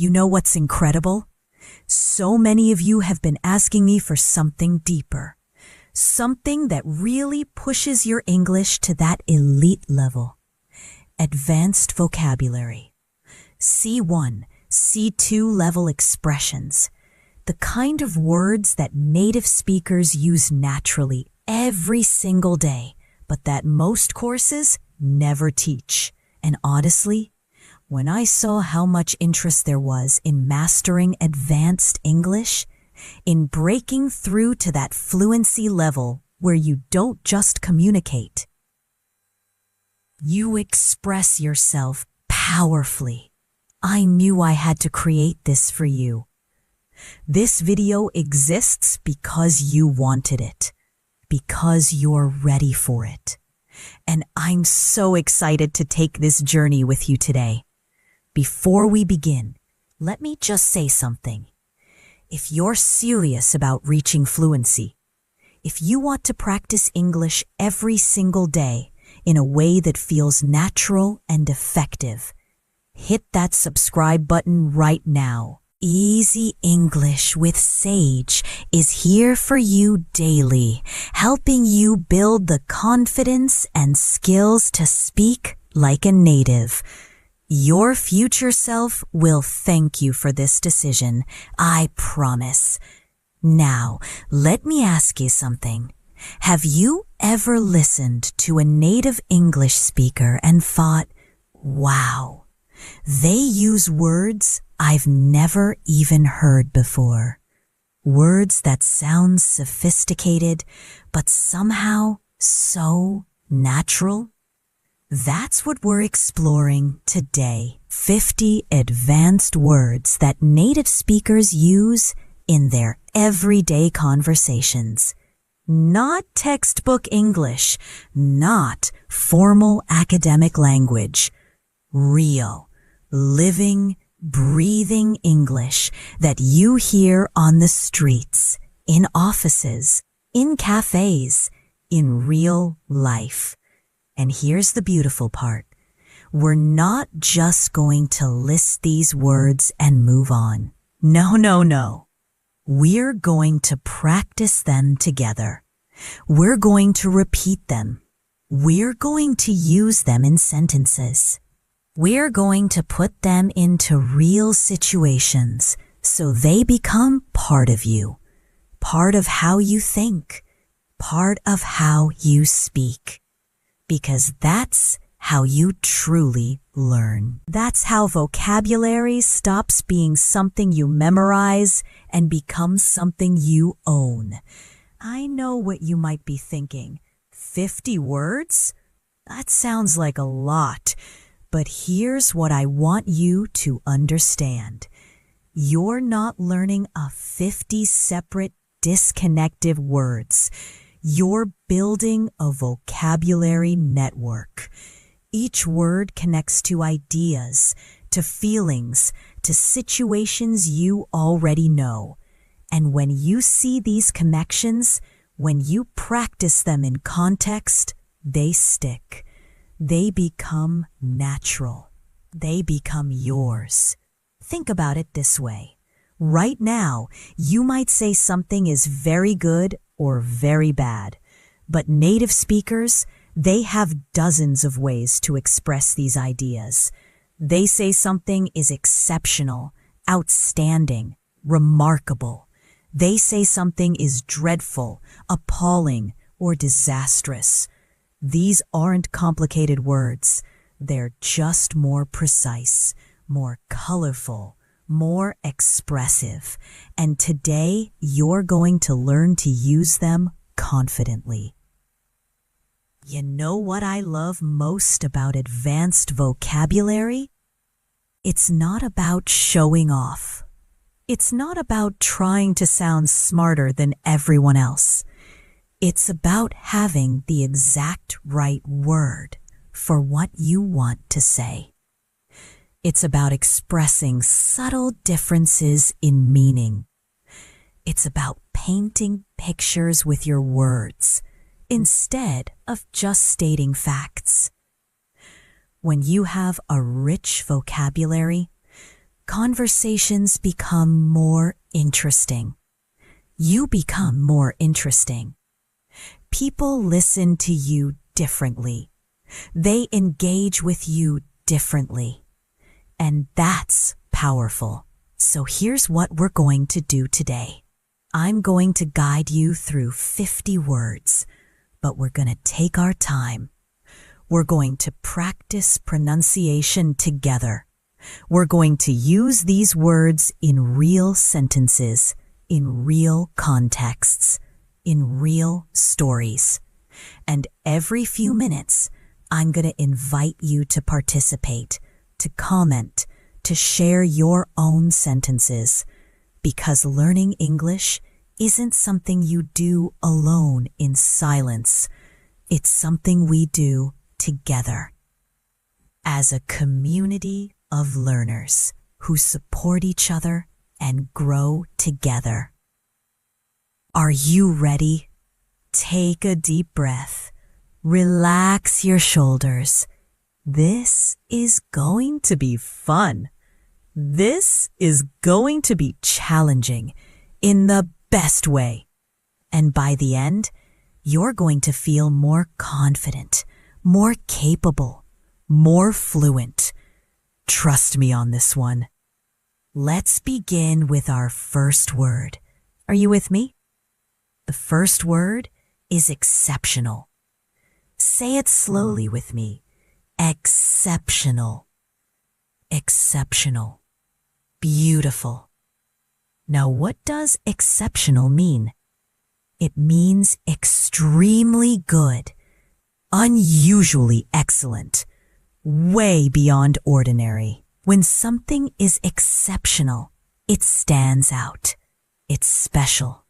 You know what's incredible? So many of you have been asking me for something deeper, something that really pushes your English to that elite level. Advanced vocabulary. C1, C2 level expressions. The kind of words that native speakers use naturally every single day, but that most courses never teach. And honestly, when I saw how much interest there was in mastering advanced English, in breaking through to that fluency level where you don't just communicate, you express yourself powerfully, I knew I had to create this for you. This video exists because you wanted it, because you're ready for it. And I'm so excited to take this journey with you today. Before we begin, let me just say something. If you're serious about reaching fluency, if you want to practice English every single day in a way that feels natural and effective, hit that subscribe button right now. Easy English with Sage is here for you daily, helping you build the confidence and skills to speak like a native. Your future self will thank you for this decision, I promise. Now, let me ask you something. Have you ever listened to a native English speaker and thought, wow, they use words I've never even heard before? Words that sound sophisticated, but somehow so natural? That's what we're exploring today. 50 advanced words that native speakers use in their everyday conversations. Not textbook English, not formal academic language. Real, living, breathing English that you hear on the streets, in offices, in cafes, in real life. And here's the beautiful part. We're not just going to list these words and move on. No. We're going to practice them together. We're going to repeat them. We're going to use them in sentences. We're going to put them into real situations so they become part of you, part of how you think, part of how you speak. Because that's how you truly learn. That's how vocabulary stops being something you memorize and becomes something you own. I know what you might be thinking. 50 words? That sounds like a lot. But here's what I want you to understand. You're not learning a 50 separate, disconnected words. You're building a vocabulary network. Each word connects to ideas, to feelings, to situations you already know. And when you see these connections, when you practice them in context, they stick. They become natural. They become yours. Think about it this way. Right now, you might say something is very good or very bad. But native speakers, they have dozens of ways to express these ideas. They say something is exceptional, outstanding, remarkable. They say something is dreadful, appalling, or disastrous. These aren't complicated words. They're just more precise, more colorful, more expressive. And today, you're going to learn to use them confidently. You know what I love most about advanced vocabulary? It's not about showing off. It's not about trying to sound smarter than everyone else. It's about having the exact right word for what you want to say. It's about expressing subtle differences in meaning. It's about painting pictures with your words instead of just stating facts. When you have a rich vocabulary, conversations become more interesting. You become more interesting. People listen to you differently. They engage with you differently. And that's powerful. So here's what we're going to do today. I'm going to guide you through 50 words, but we're going to take our time. We're going to practice pronunciation together. We're going to use these words in real sentences, in real contexts, in real stories. And every few minutes, I'm going to invite you to participate, to comment, to share your own sentences, because learning English isn't something you do alone in silence. It's something we do together as a community of learners who support each other and grow together. Are you ready? Take a deep breath. Relax your shoulders. This is going to be fun. This is going to be challenging in the best way. And by the end, you're going to feel more confident, more capable, more fluent. Trust me on this one. Let's begin with our first word. Are you with me? The first word is exceptional. Say it slowly with me. Exceptional. Exceptional. Beautiful. Now, what does exceptional mean? It means extremely good, unusually excellent, way beyond ordinary. When something is exceptional, it stands out. It's special.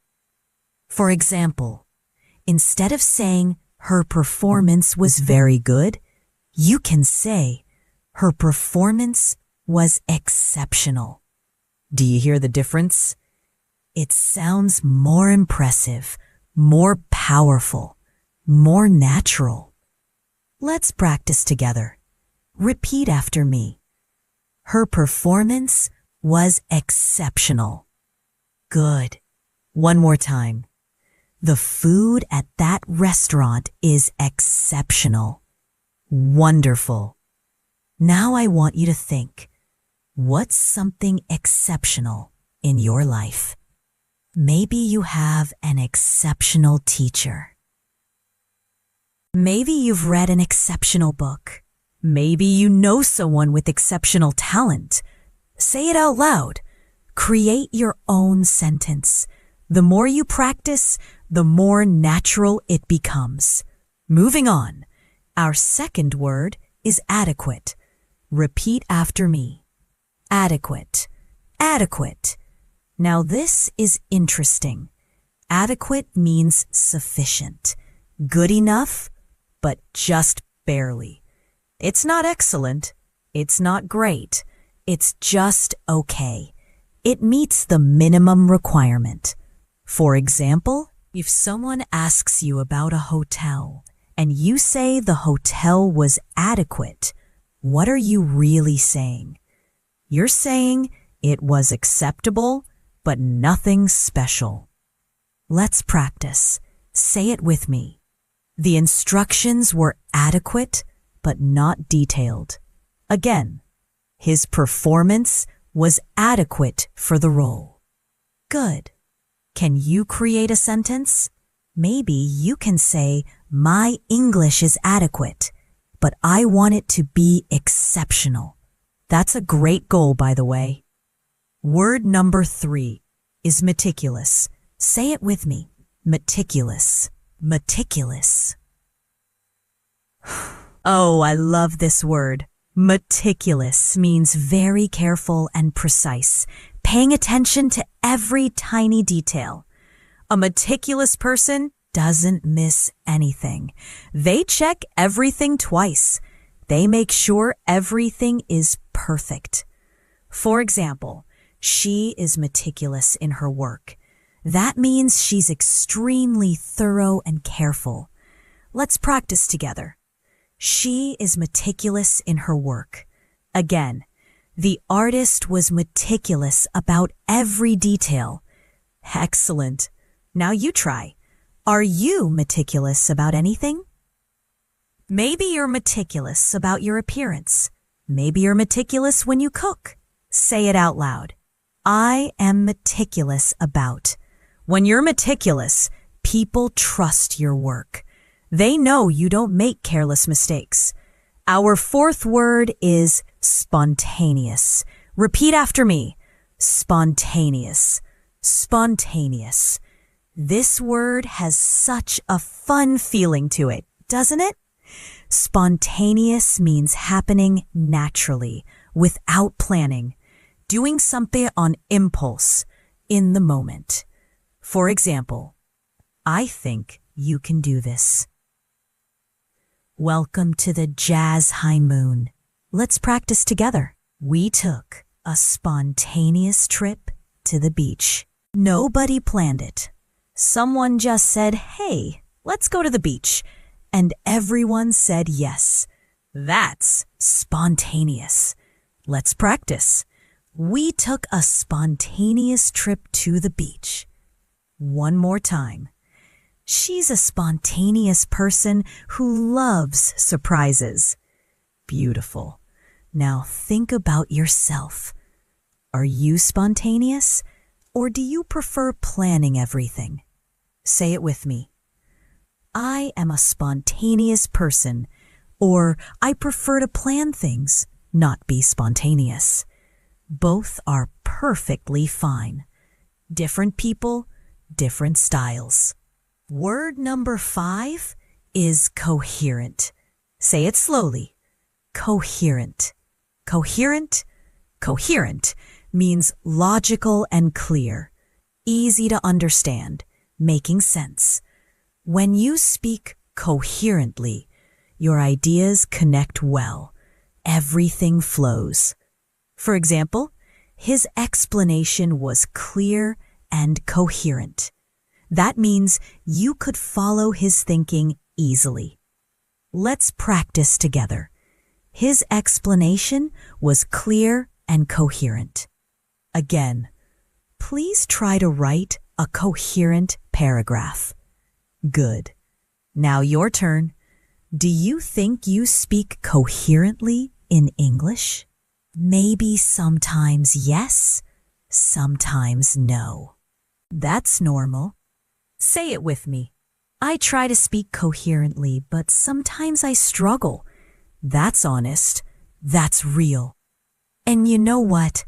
For example, instead of saying her performance was very good, you can say her performance was exceptional. Do you hear the difference? It sounds more impressive, more powerful, more natural. Let's practice together. Repeat after me. Her performance was exceptional. Good. One more time. The food at that restaurant is exceptional. Wonderful. Now I want you to think, what's something exceptional in your life? Maybe you have an exceptional teacher. Maybe you've read an exceptional book. Maybe you know someone with exceptional talent. Say it out loud. Create your own sentence. The more you practice, the more natural it becomes. Moving on. Our second word is adequate. Repeat after me. Adequate. Adequate. Now this is interesting. Adequate means sufficient. Good enough, but just barely. It's not excellent. It's not great. It's just okay. It meets the minimum requirement. For example, if someone asks you about a hotel and you say the hotel was adequate, what are you really saying? You're saying it was acceptable, but nothing special. Let's practice. Say it with me. The instructions were adequate, but not detailed. Again, his performance was adequate for the role. Good. Can you create a sentence? Maybe you can say, my English is adequate, but I want it to be exceptional. That's a great goal, by the way. Word number 3 is meticulous. Say it with me. Meticulous. Meticulous. Oh, I love this word. Meticulous means very careful and precise, paying attention to every tiny detail. A meticulous person doesn't miss anything. They check everything twice. They make sure everything is perfect. For example, she is meticulous in her work. That means she's extremely thorough and careful. Let's practice together. She is meticulous in her work. Again, The artist was meticulous about every detail. Excellent. Now you try. Are you meticulous about anything? Maybe you're meticulous about your appearance. Maybe you're meticulous when you cook. Say it out loud. I am meticulous about. When you're meticulous, people trust your work. They know you don't make careless mistakes. Our fourth word is spontaneous. Repeat after me. Spontaneous. Spontaneous. This word has such a fun feeling to it, doesn't it? Spontaneous means happening naturally, without planning, doing something on impulse, in the moment. For example, I think you can do this. Welcome to the Jazz High Moon. Let's practice together. We took a spontaneous trip to the beach. Nobody planned it. Someone just said, hey, let's go to the beach. And everyone said yes. That's spontaneous. Let's practice. We took a spontaneous trip to the beach. One more time. She's a spontaneous person who loves surprises. Beautiful. Now think about yourself. Are you spontaneous, or do you prefer planning everything? Say it with me. I am a spontaneous person, or I prefer to plan things, not be spontaneous. Both are perfectly fine. Different people, different styles. Word number 5 is coherent. Say it slowly. Coherent. Coherent. Coherent means logical and clear, easy to understand, making sense. When you speak coherently, your ideas connect well. Everything flows. For example, his explanation was clear and coherent. That means you could follow his thinking easily. Let's practice together. His explanation was clear and coherent. Again, please try to write a coherent paragraph. Good. Now your turn. Do you think you speak coherently in English? Maybe sometimes yes, sometimes no. That's normal. Say it with me. I try to speak coherently, but sometimes I struggle. That's honest. That's real. And you know what?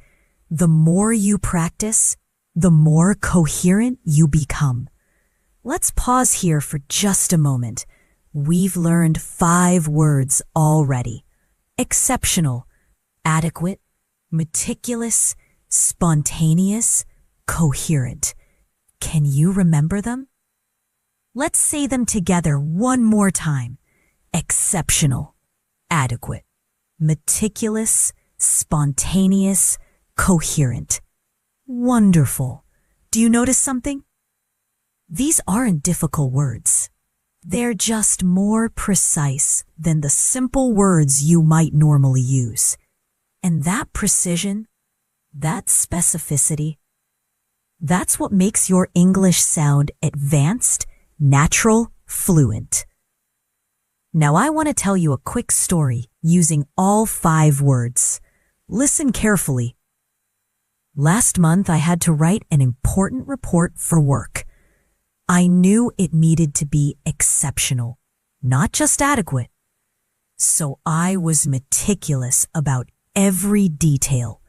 The more you practice, the more coherent you become. Let's pause here for just a moment. We've learned 5 words already. Exceptional, adequate, meticulous, spontaneous, coherent. Can you remember them? Let's say them together one more time. Exceptional, adequate, meticulous, spontaneous, coherent. Wonderful. Do you notice something? These aren't difficult words. They're just more precise than the simple words you might normally use. And that precision, that specificity, that's what makes your English sound advanced, natural, fluent. Now I want to tell you a quick story using all 5 words. Listen carefully. Last month I had to write an important report for work. I knew it needed to be exceptional, not just adequate. So I was meticulous about every detail,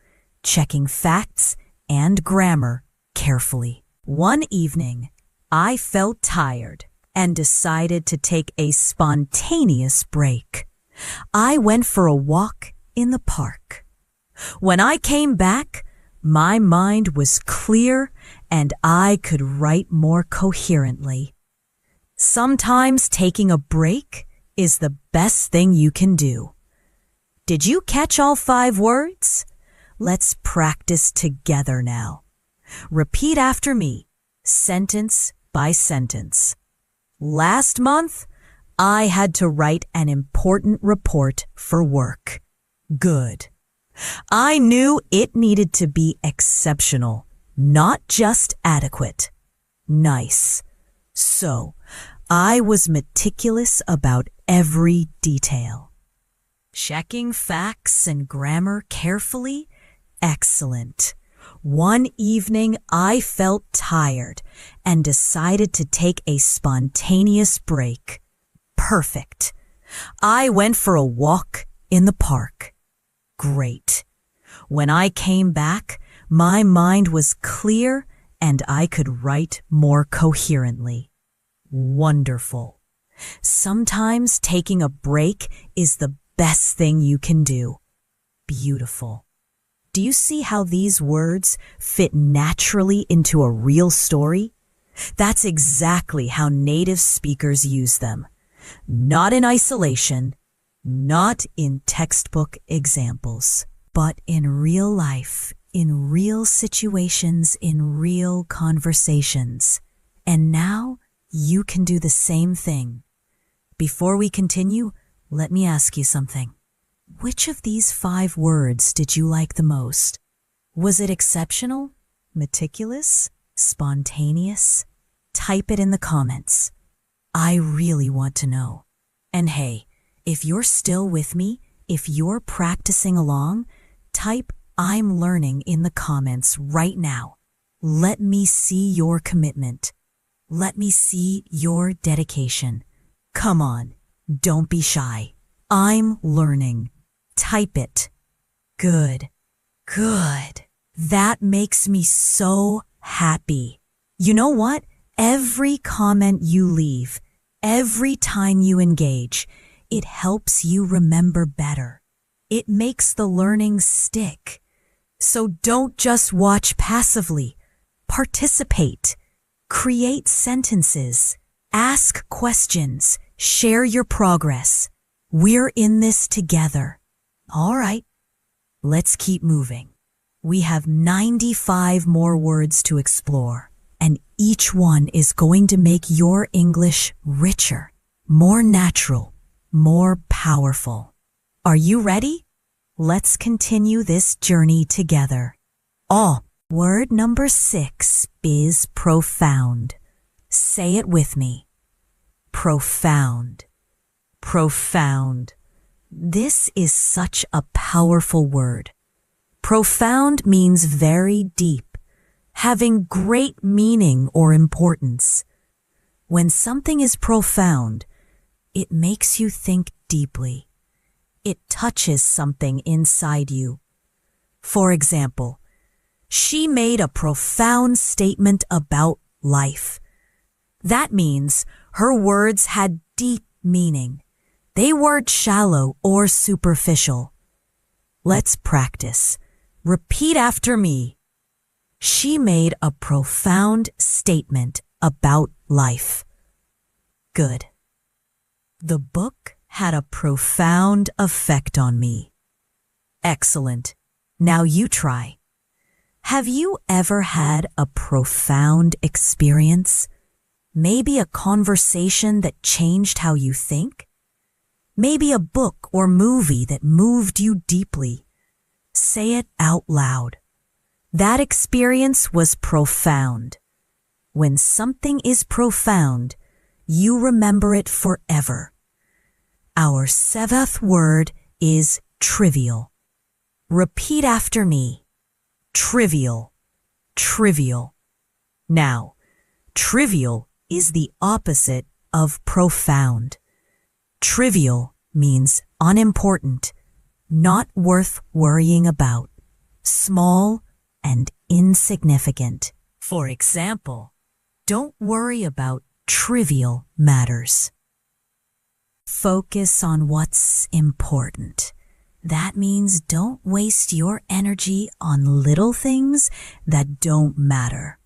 checking facts and grammar carefully. One evening, I felt tired and decided to take a spontaneous break. I went for a walk in the park. When I came back, my mind was clear and I could write more coherently. Sometimes taking a break is the best thing you can do. Did you catch all 5 words? Let's practice together now. Repeat after me, sentence by sentence. Last month, I had to write an important report for work. Good. I knew it needed to be exceptional, not just adequate. Nice. So, I was meticulous about every detail. Checking facts and grammar carefully? Excellent. One evening, I felt tired and decided to take a spontaneous break. Perfect. I went for a walk in the park. Great. When I came back, my mind was clear and I could write more coherently. Wonderful. Sometimes taking a break is the best thing you can do. Beautiful. Do you see how these words fit naturally into a real story? That's exactly how native speakers use them. Not in isolation, not in textbook examples, but in real life, in real situations, in real conversations. And now you can do the same thing. Before we continue, let me ask you something. Which of these 5 words did you like the most? Was it exceptional, meticulous, spontaneous? Type it in the comments. I really want to know. And hey, if you're still with me, if you're practicing along, type "I'm learning" in the comments right now. Let me see your commitment. Let me see your dedication. Come on, don't be shy. I'm learning. Type it. Good. Good. That makes me so happy. You know what? Every comment you leave, every time you engage, it helps you remember better. It makes the learning stick. So don't just watch passively. Participate. Create sentences. Ask questions. Share your progress. We're in this together. All right, let's keep moving. We have 95 more words to explore, and each one is going to make your English richer, more natural, more powerful. Are you ready? Let's continue this journey together. Word number 6 is profound. Say it with me. Profound. Profound. This is such a powerful word. Profound means very deep, having great meaning or importance. When something is profound, it makes you think deeply. It touches something inside you. For example, she made a profound statement about life. That means her words had deep meaning. They weren't shallow or superficial. Let's practice. Repeat after me. She made a profound statement about life. Good. The book had a profound effect on me. Excellent. Now you try. Have you ever had a profound experience? Maybe a conversation that changed how you think? Maybe a book or movie that moved you deeply. Say it out loud. That experience was profound. When something is profound, you remember it forever. Our 7th word is trivial. Repeat after me. Trivial. Trivial. Now, trivial is the opposite of profound. Trivial means unimportant, not worth worrying about, small and insignificant. For example, don't worry about trivial matters. Focus on what's important. That means don't waste your energy on little things that don't matter.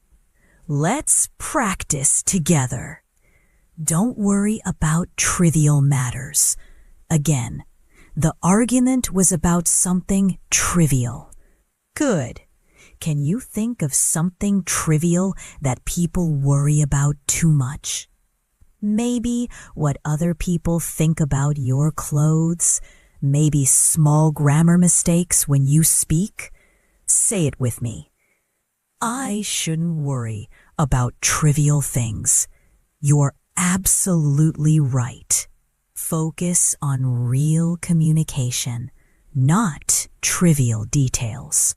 Let's practice together. Don't worry about trivial matters. Again, the argument was about something trivial. Good. Can you think of something trivial that people worry about too much? Maybe what other people think about your clothes. Maybe small grammar mistakes when you speak? Say it with me. I shouldn't worry about trivial things. You're absolutely right. Focus on real communication, not trivial details.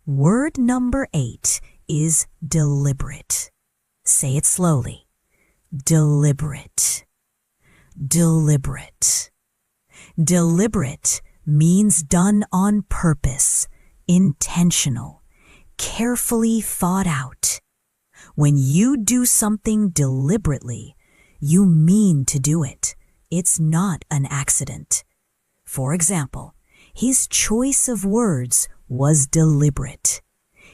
Word number 8 is deliberate. Say it slowly. Deliberate. Deliberate. Deliberate means done on purpose, intentional, carefully thought out. When you do something deliberately, you mean to do it. It's not an accident. For example, his choice of words was deliberate.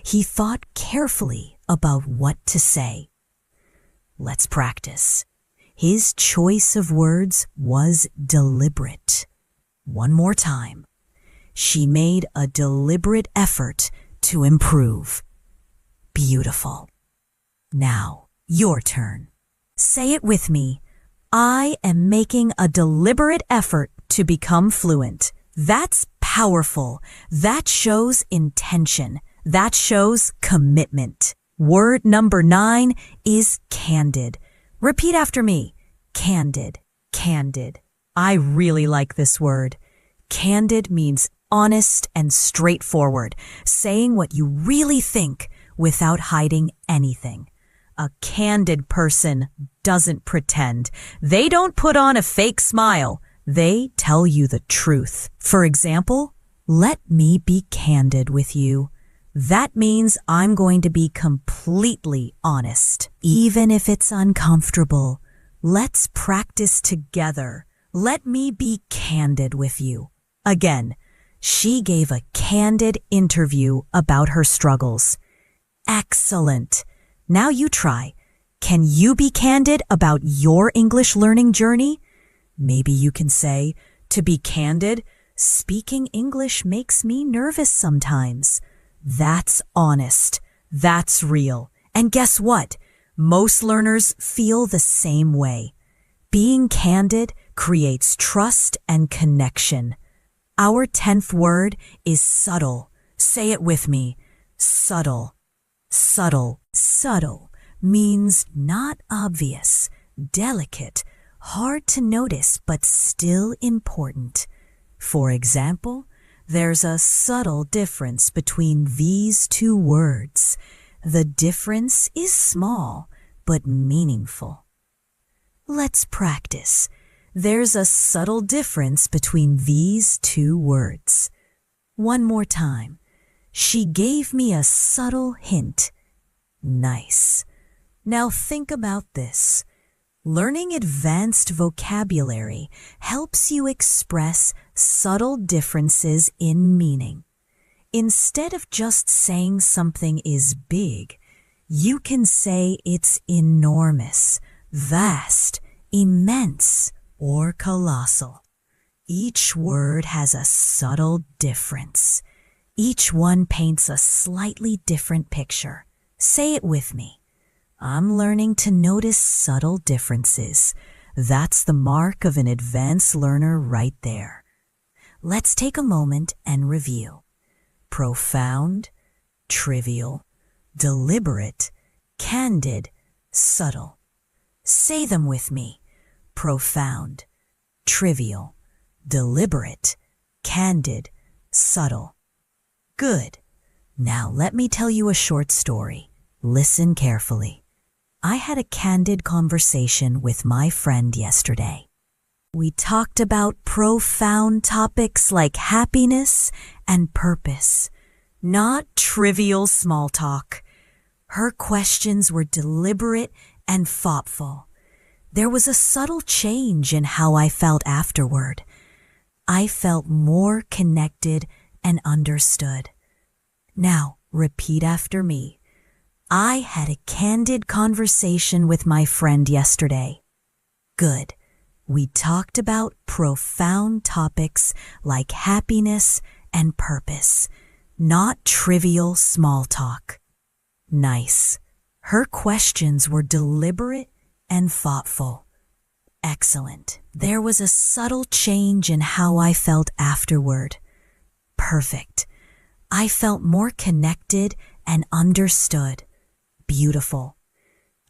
He thought carefully about what to say. Let's practice. His choice of words was deliberate. One more time. She made a deliberate effort to improve. Beautiful. Now, your turn. Say it with me. I am making a deliberate effort to become fluent. That's powerful. That shows intention. That shows commitment. Word number 9 is candid. Repeat after me. Candid. Candid. I really like this word. Candid means honest and straightforward, saying what you really think without hiding anything. A candid person doesn't pretend. They don't put on a fake smile. They tell you the truth. For example, let me be candid with you. That means I'm going to be completely honest, even if it's uncomfortable. Let's practice together. Let me be candid with you. Again, she gave a candid interview about her struggles. Excellent. Now you try. Can you be candid about your English learning journey? Maybe you can say, to be candid, speaking English makes me nervous sometimes. That's honest. That's real. And guess what? Most learners feel the same way. Being candid creates trust and connection. Our 10th word is subtle. Say it with me. Subtle. Subtle. Subtle means not obvious, delicate, hard to notice, but still important. For example, there's a subtle difference between these two words. The difference is small, but meaningful. Let's practice. There's a subtle difference between these two words. One more time. She gave me a subtle hint. Nice. Now think about this. Learning advanced vocabulary helps you express subtle differences in meaning. Instead of just saying something is big, you can say it's enormous, vast, immense, or colossal. Each word has a subtle difference. Each one paints a slightly different picture. Say it with me. I'm learning to notice subtle differences. That's the mark of an advanced learner right there. Let's take a moment and review. Profound, trivial, deliberate, candid, subtle. Say them with me. Profound, trivial, deliberate, candid, subtle. Good. Now let me tell you a short story. Listen carefully. I had a candid conversation with my friend yesterday. We talked about profound topics like happiness and purpose, not trivial small talk. Her questions were deliberate and thoughtful. There was a subtle change in how I felt afterward. I felt more connected and understood. Now, repeat after me. I had a candid conversation with my friend yesterday. Good. We talked about profound topics like happiness and purpose, not trivial small talk. Nice. Her questions were deliberate and thoughtful. Excellent. There was a subtle change in how I felt afterward. Perfect. I felt more connected and understood. Beautiful.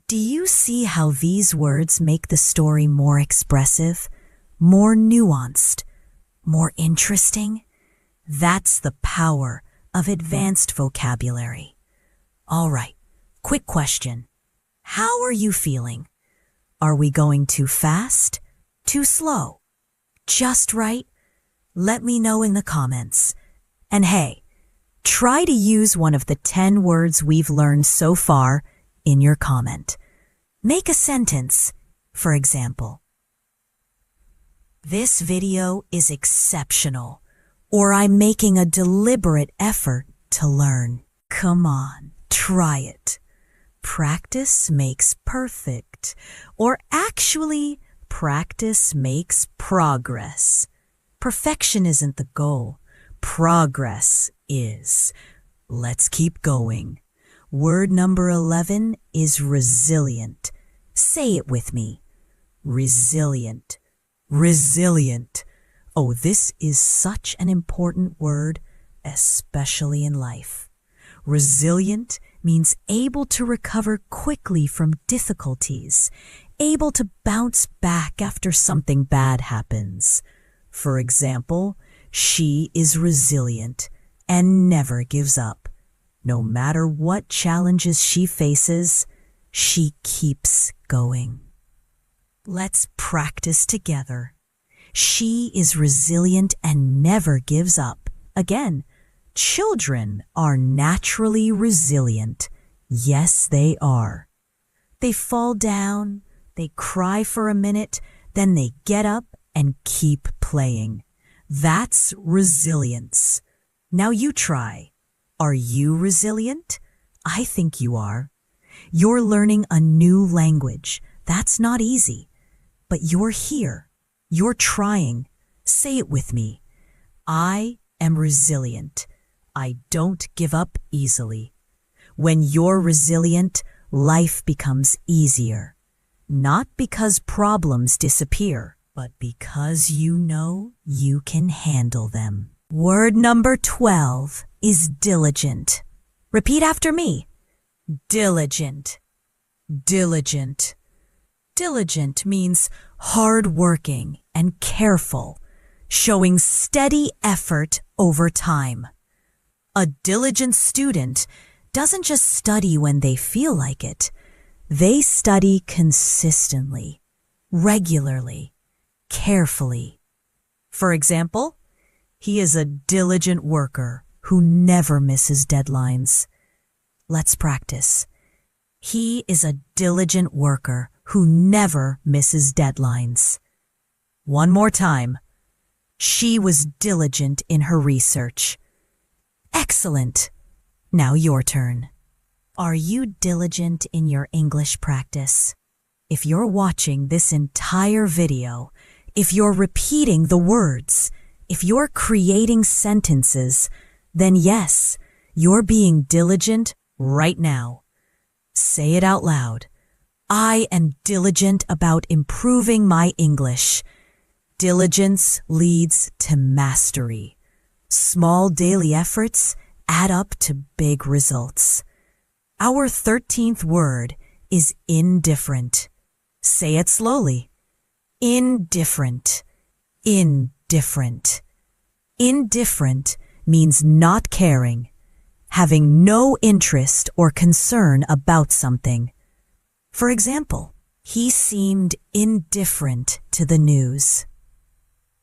Do you see how these words make the story more expressive, more nuanced, more interesting? That's the power of advanced vocabulary. All right, quick question. How are you feeling? Are we going too fast? Too slow? Just right? Let me know in the comments. And hey, try to use one of the 10 words we've learned so far in your comment. Make a sentence, for example. This video is exceptional, or I'm making a deliberate effort to learn. Come on, try it. Practice makes perfect, or actually, practice makes progress. Perfection isn't the goal. Progress is. Let's keep going. Word number 11 is resilient. Say it with me. Resilient. Resilient. Oh, this is such an important word, especially in life. Resilient means able to recover quickly from difficulties, able to bounce back after something bad happens. For example, she is resilient and never gives up. No matter what challenges she faces, she keeps going. Let's practice together. She is resilient and never gives up. Again, children are naturally resilient. Yes, they are. They fall down, they cry for a minute, then they get up and keep playing. That's resilience. Now you try. Are you resilient? I think you are. You're learning a new language. That's not easy. But you're here. You're trying. Say it with me. I am resilient. I don't give up easily. When you're resilient, life becomes easier. Not because problems disappear, but because you know you can handle them. Word number 12 is diligent. Repeat after me. Diligent. Diligent. Diligent means hardworking and careful, showing steady effort over time. A diligent student doesn't just study when they feel like it. They study consistently, regularly, carefully. For example, he is a diligent worker who never misses deadlines. Let's practice. He is a diligent worker who never misses deadlines. One more time. She was diligent in her research. Excellent. Now your turn. Are you diligent in your English practice? If you're watching this entire video, if you're repeating the words, if you're creating sentences, then yes, you're being diligent right now. Say it out loud. I am diligent about improving my English. Diligence leads to mastery. Small daily efforts add up to big results. Our 13th word is indifferent. Say it slowly. Indifferent. Indifferent. Indifferent means not caring, having no interest or concern about something. For example, he seemed indifferent to the news.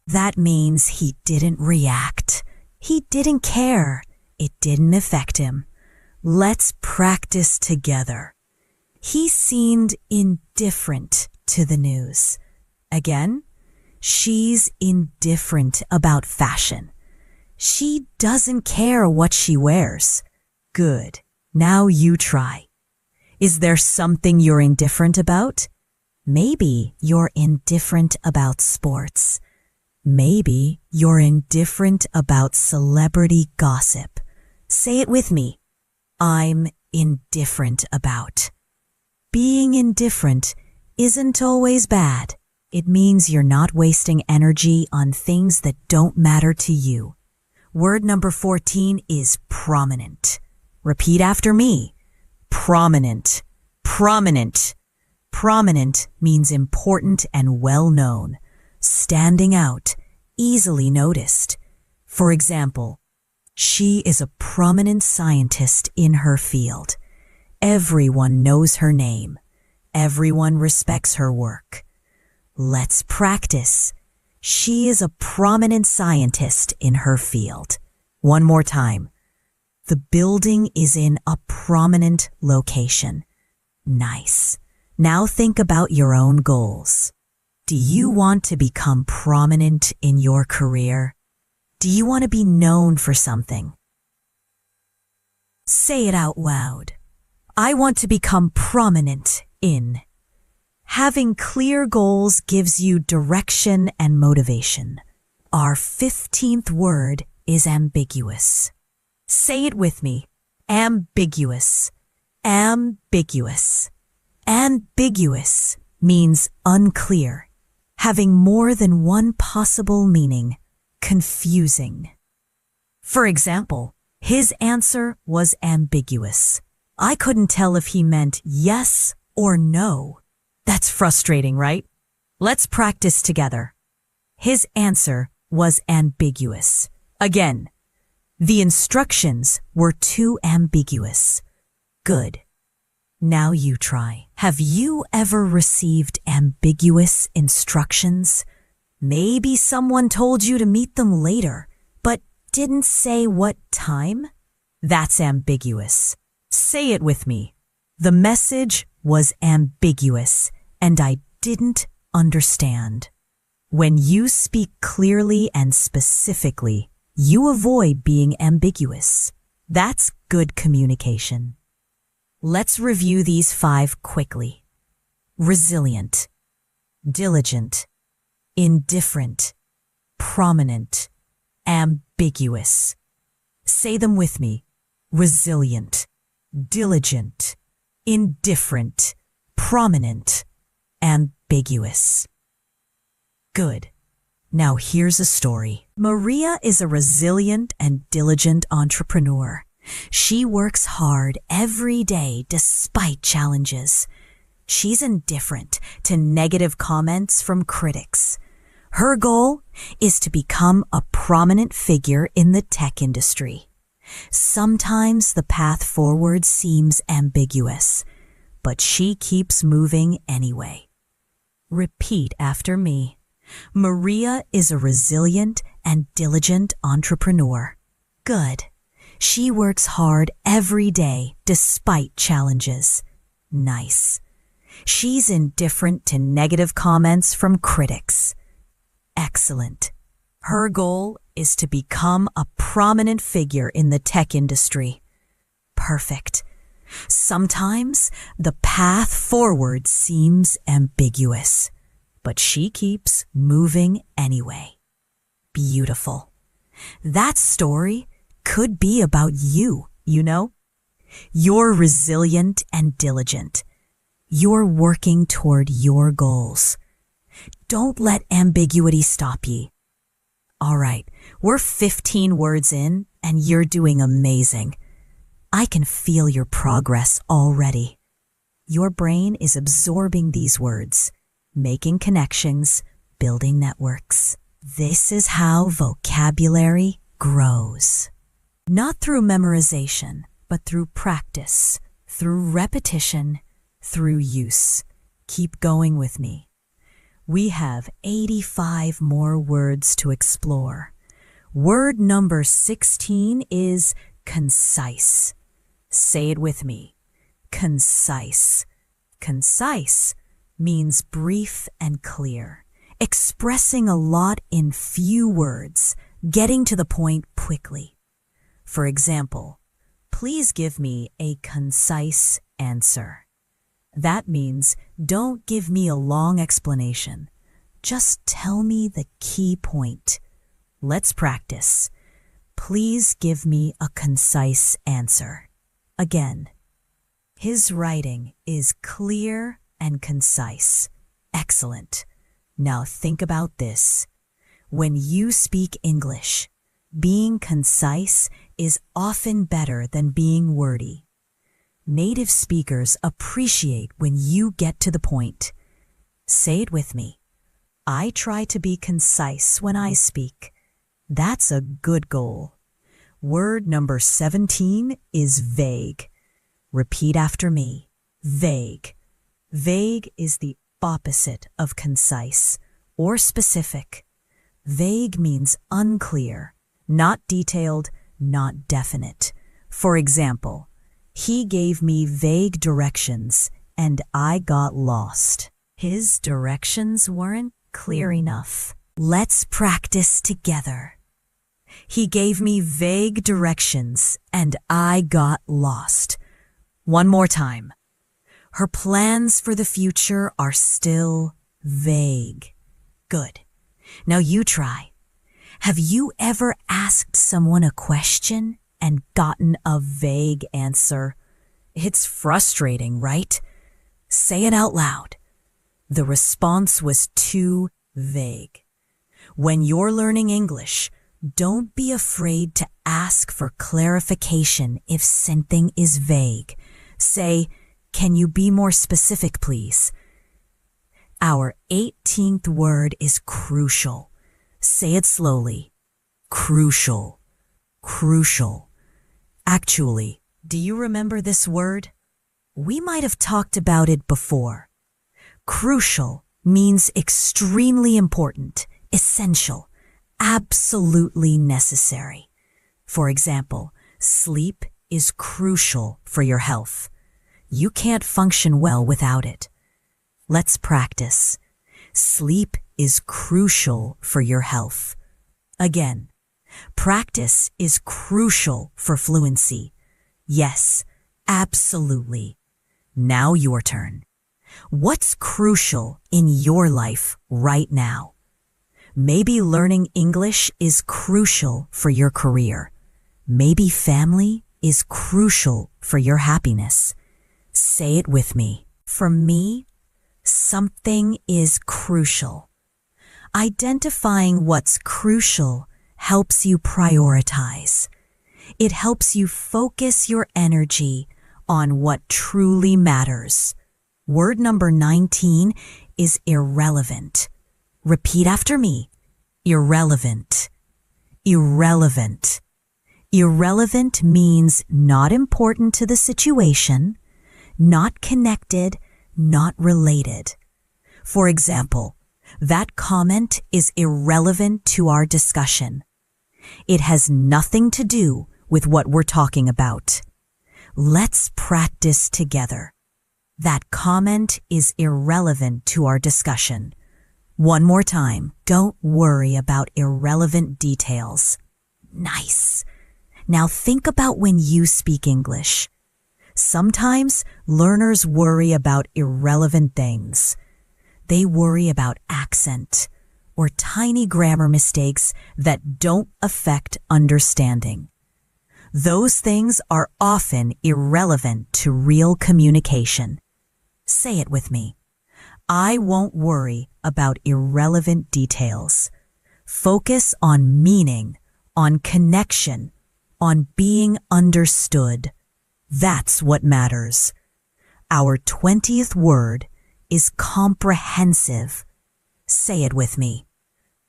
That means he didn't react. He didn't care. It didn't affect him. Let's practice together. He seemed indifferent to the news. Again, she's indifferent about fashion. She doesn't care what she wears. Good. Now you try. Is there something you're indifferent about? Maybe you're indifferent about sports. Maybe you're indifferent about celebrity gossip. Say it with me. I'm indifferent about. Being indifferent isn't always bad. It means you're not wasting energy on things that don't matter to you. Word number 14 is prominent. Repeat after me. Prominent. Prominent. Prominent means important and well-known, standing out, easily noticed. For example, she is a prominent scientist in her field. Everyone knows her name. Everyone respects her work. Let's practice. She is a prominent scientist in her field. One more time. The building is in a prominent location. Nice. Now think about your own goals. Do you want to become prominent in your career? Do you want to be known for something? Say it out loud. I want to become prominent in. Having clear goals gives you direction and motivation. Our 15th word is ambiguous. Say it with me. Ambiguous. Ambiguous. Ambiguous means unclear, having more than one possible meaning, confusing. For example, his answer was ambiguous. I couldn't tell if he meant yes or no. That's frustrating, right? Let's practice together. His answer was ambiguous. Again, the instructions were too ambiguous. Good. Now you try. Have you ever received ambiguous instructions? Maybe someone told you to meet them later, but didn't say what time? That's ambiguous. Say it with me. The message was ambiguous, and I didn't understand. When you speak clearly and specifically, you avoid being ambiguous. That's good communication. Let's review these 5 quickly. Resilient, diligent, indifferent, prominent, ambiguous. Say them with me. Resilient, diligent, indifferent, prominent, ambiguous. Good. Now here's a story. Maria is a resilient and diligent entrepreneur. She works hard every day despite challenges. She's indifferent to negative comments from critics. Her goal is to become a prominent figure in the tech industry. Sometimes the path forward seems ambiguous, but she keeps moving anyway. Repeat after me. Maria is a resilient and diligent entrepreneur. Good. She works hard every day despite challenges. Nice. She's indifferent to negative comments from critics. Excellent. Her goal is to become a prominent figure in the tech industry. Perfect. Sometimes the path forward seems ambiguous, but she keeps moving anyway. Beautiful. That story could be about you, you know? You're resilient and diligent. You're working toward your goals. Don't let ambiguity stop ye. All right, we're 15 words in and you're doing amazing. I can feel your progress already. Your brain is absorbing these words, making connections, building networks. This is how vocabulary grows. Not through memorization, but through practice, through repetition, through use. Keep going with me. We have 85 more words to explore. Word number 16 is concise. Say it with me. Concise. Concise means brief and clear, expressing a lot in few words, getting to the point quickly. For example, please give me a concise answer. That means don't give me a long explanation. Just tell me the key point. Let's practice. Please give me a concise answer. Again, his writing is clear and concise. Excellent. Now think about this. When you speak English, being concise is often better than being wordy. Native speakers appreciate when you get to the point. Say it with me. I try to be concise when I speak. That's a good goal. Word number 17 is vague. Repeat after me. Vague. Vague is the opposite of concise or specific. Vague means unclear, not detailed, not definite. For example, he gave me vague directions and I got lost. His directions weren't clear enough. Let's practice together. He gave me vague directions and I got lost. One more time. Her plans for the future are still vague. Good. Now you try. Have you ever asked someone a question and gotten a vague answer? It's frustrating, right? Say it out loud. The response was too vague. When you're learning English, don't be afraid to ask for clarification if something is vague. Say, "Can you be more specific, please?" Our 18th word is crucial. Say it slowly. Crucial. Crucial. Actually, do you remember this word? We might have talked about it before. Crucial means extremely important, essential, absolutely necessary. For example, sleep is crucial for your health. You can't function well without it. Let's practice. Sleep is crucial for your health. Again, practice is crucial for fluency. Yes, absolutely. Now your turn. What's crucial in your life right now? Maybe learning English is crucial for your career. Maybe family is crucial for your happiness. Say it with me. For me, something is crucial. Identifying what's crucial helps you prioritize. It helps you focus your energy on what truly matters. Word number 19 is irrelevant. Repeat after me. Irrelevant. Irrelevant. Irrelevant means not important to the situation, not connected, not related. For example, that comment is irrelevant to our discussion. It has nothing to do with what we're talking about. Let's practice together. That comment is irrelevant to our discussion. One more time. Don't worry about irrelevant details. Nice. Now think about when you speak English. Sometimes learners worry about irrelevant things. They worry about accent or tiny grammar mistakes that don't affect understanding. Those things are often irrelevant to real communication. Say it with me. I won't worry about irrelevant details. Focus on meaning, on connection, on being understood. That's what matters. Our 20th word is comprehensive. Say it with me.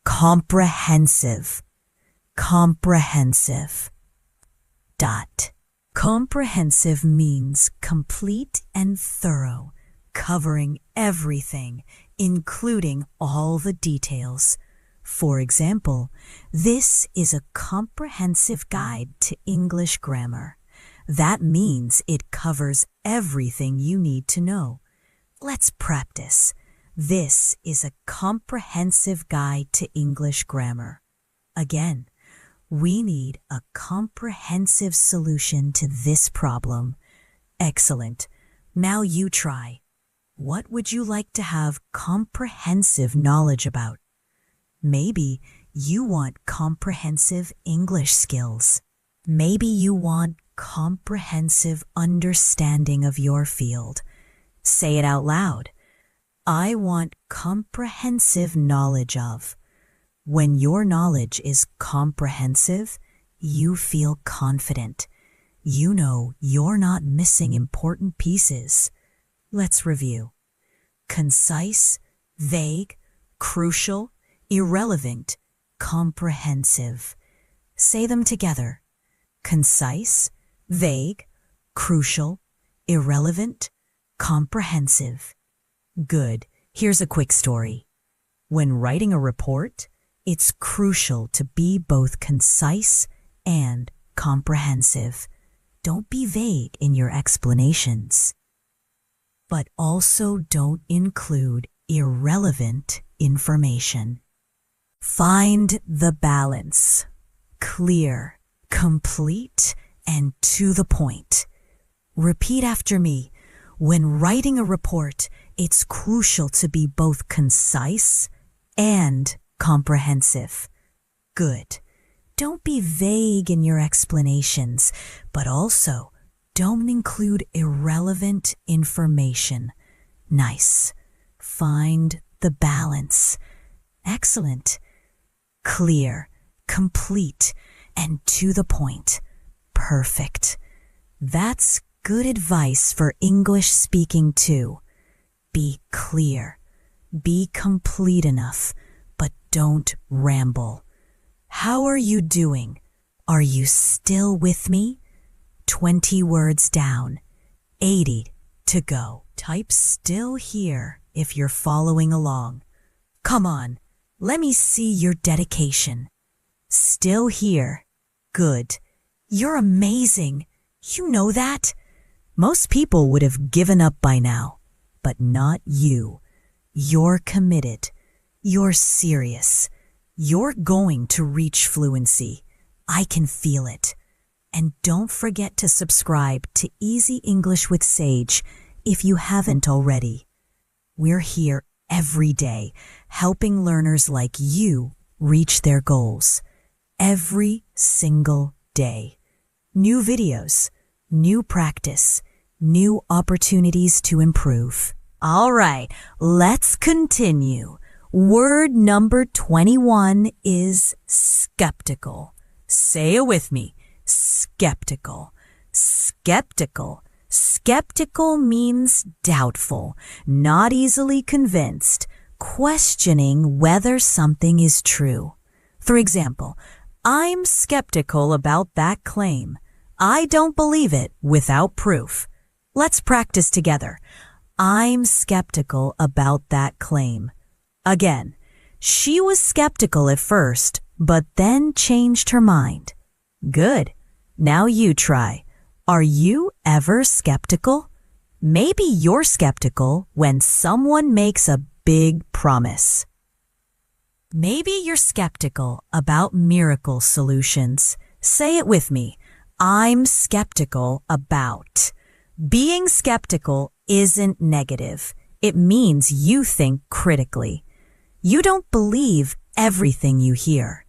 Comprehensive. Comprehensive. Comprehensive means complete and thorough, covering everything, including all the details. For example, this is a comprehensive guide to English grammar. That means it covers everything you need to know. Let's practice. This is a comprehensive guide to English grammar. Again, we need a comprehensive solution to this problem. Excellent. Now you try. What would you like to have comprehensive knowledge about? Maybe you want comprehensive English skills. Maybe you want comprehensive understanding of your field. Say it out loud. I want comprehensive knowledge of. When your knowledge is comprehensive, you feel confident. You know you're not missing important pieces. Let's review. Concise, vague, crucial, irrelevant, comprehensive. Say them together. Concise, vague, crucial, irrelevant, comprehensive. Good. Here's a quick story. When writing a report, it's crucial to be both concise and comprehensive. Don't be vague in your explanations. But also don't include irrelevant information. Find the balance. Clear, complete, and to the point. Repeat after me. When writing a report, it's crucial to be both concise and comprehensive. Good. Don't be vague in your explanations, but also don't include irrelevant information. Nice. Find the balance. Excellent. Clear, complete, and to the point. Perfect. That's good advice for English speaking too. Be clear. Be complete enough, but don't ramble. How are you doing? Are you still with me? 20 words down, 80 to go. Type still here if you're following along. Come on, let me see your dedication. Still here. Good. You're amazing. You know that? Most people would have given up by now, but not you. You're committed. You're serious. You're going to reach fluency. I can feel it. And don't forget to subscribe to Easy English with Sage if you haven't already. We're here every day, helping learners like you reach their goals. Every single day. New videos, new practice, new opportunities to improve. All right, let's continue. Word number 21 is skeptical. Say it with me. Skeptical. Skeptical. Skeptical means doubtful, not easily convinced, questioning whether something is true. For example, I'm skeptical about that claim. I don't believe it without proof. Let's practice together. I'm skeptical about that claim. Again, she was skeptical at first, but then changed her mind. Good. Now you try. Are you ever skeptical? Maybe you're skeptical when someone makes a big promise. Maybe you're skeptical about miracle solutions. Say it with me. I'm skeptical about. Being skeptical isn't negative. It means you think critically. You don't believe everything you hear.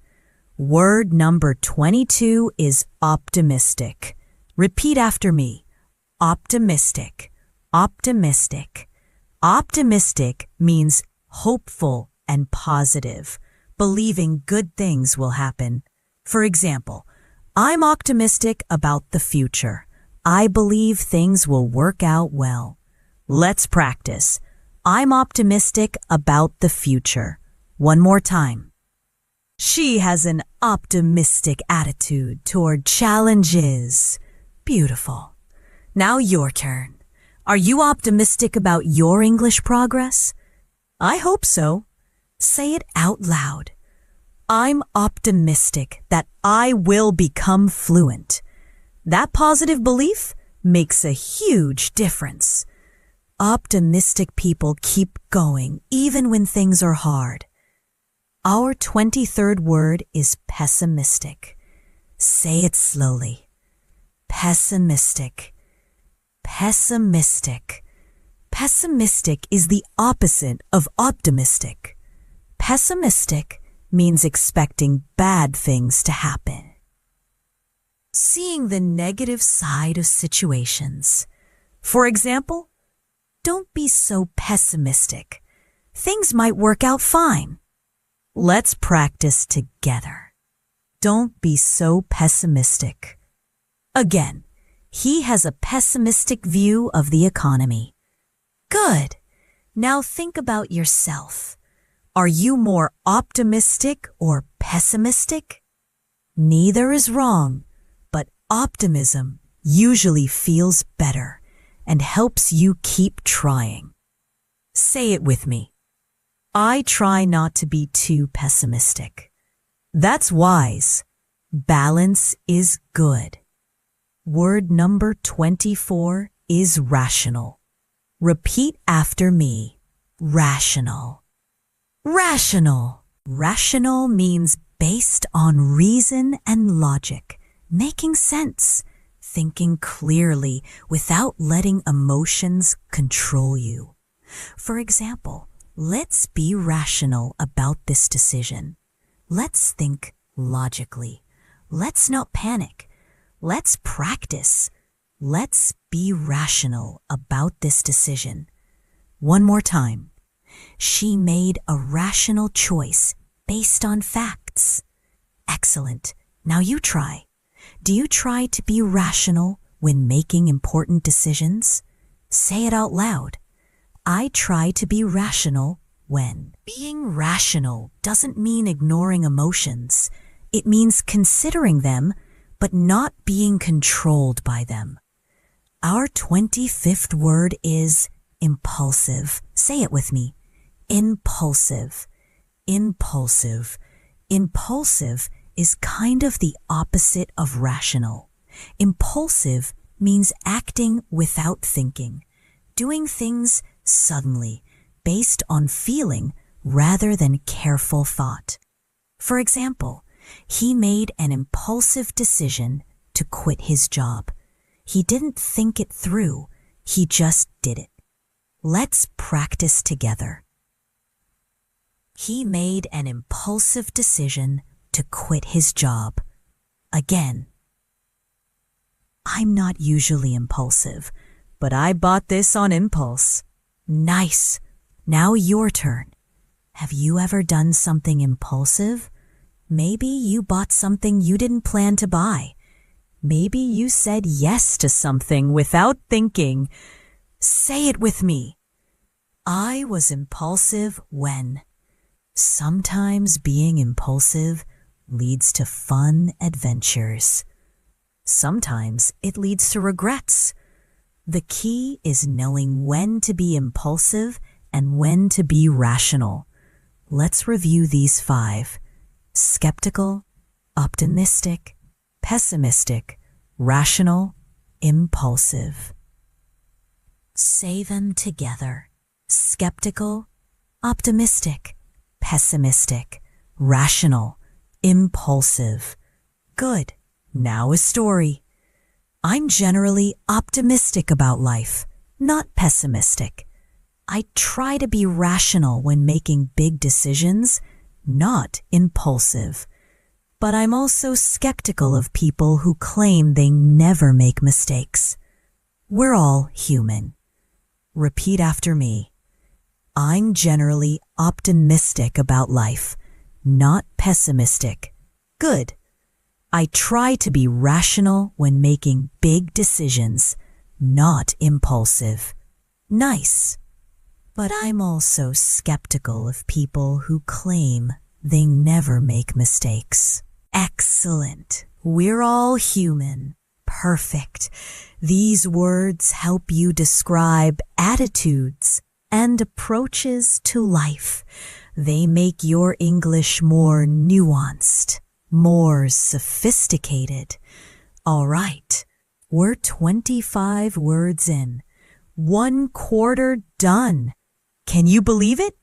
Word number 22 is optimistic. Repeat after me. Optimistic. Optimistic. Optimistic means hopeful and positive, believing good things will happen. For example, I'm optimistic about the future. I believe things will work out well. Let's practice. I'm optimistic about the future. One more time. She has an optimistic attitude toward challenges. Beautiful. Now your turn. Are you optimistic about your English progress? I hope so. Say it out loud. I'm optimistic that I will become fluent. That positive belief makes a huge difference. Optimistic people keep going even when things are hard. Our 23rd word is pessimistic. Say it slowly. Pessimistic. Pessimistic. Pessimistic is the opposite of optimistic. Pessimistic means expecting bad things to happen. Seeing the negative side of situations. For example, don't be so pessimistic. things might work out fine. Let's practice together. Don't be so pessimistic. Again, he has a pessimistic view of the economy. Good. Now think about yourself. Are you more optimistic or pessimistic? Neither is wrong, but optimism usually feels better and helps you keep trying. Say it with me. I try not to be too pessimistic. That's wise. Balance is good. Word number 24 is rational. Repeat after me. Rational. Rational. Rational means based on reason and logic, making sense, thinking clearly without letting emotions control you. For example, let's be rational about this decision. Let's think logically. Let's not panic. Let's practice. Let's be rational about this decision. One more time. She made a rational choice based on facts. Excellent. Now you try. Do you try to be rational when making important decisions? Say it out loud. I try to be rational when. Being rational doesn't mean ignoring emotions. It means considering them, but not being controlled by them. Our 25th word is impulsive. Say it with me. Impulsive. Impulsive. Impulsive is kind of the opposite of rational. Impulsive means acting without thinking, doing things suddenly, based on feeling rather than careful thought. For example, he made an impulsive decision to quit his job. He didn't think it through, he just did it. Let's practice together. He made an impulsive decision to quit his job. Again. I'm not usually impulsive, but I bought this on impulse. Nice. Now your turn. Have you ever done something impulsive? Maybe you bought something you didn't plan to buy. Maybe you said yes to something without thinking. Say it with me. I was impulsive when. Sometimes being impulsive leads to fun adventures. Sometimes it leads to regrets. The key is knowing when to be impulsive and when to be rational. Let's review these 5. Skeptical, optimistic, pessimistic, rational, impulsive. Say them together. Skeptical, optimistic, pessimistic, rational, impulsive. Good. Now a story. I'm generally optimistic about life, not pessimistic. I try to be rational when making big decisions, not impulsive. But I'm also skeptical of people who claim they never make mistakes. We're all human. Repeat after me. I'm generally optimistic about life, not pessimistic. Good. I try to be rational when making big decisions, not impulsive. Nice. But I'm also skeptical of people who claim they never make mistakes. Excellent. We're all human. Perfect. These words help you describe attitudes and approaches to life. They make your English more nuanced, more sophisticated. All right, we're 25 words in. 1/4 done. Can you believe it?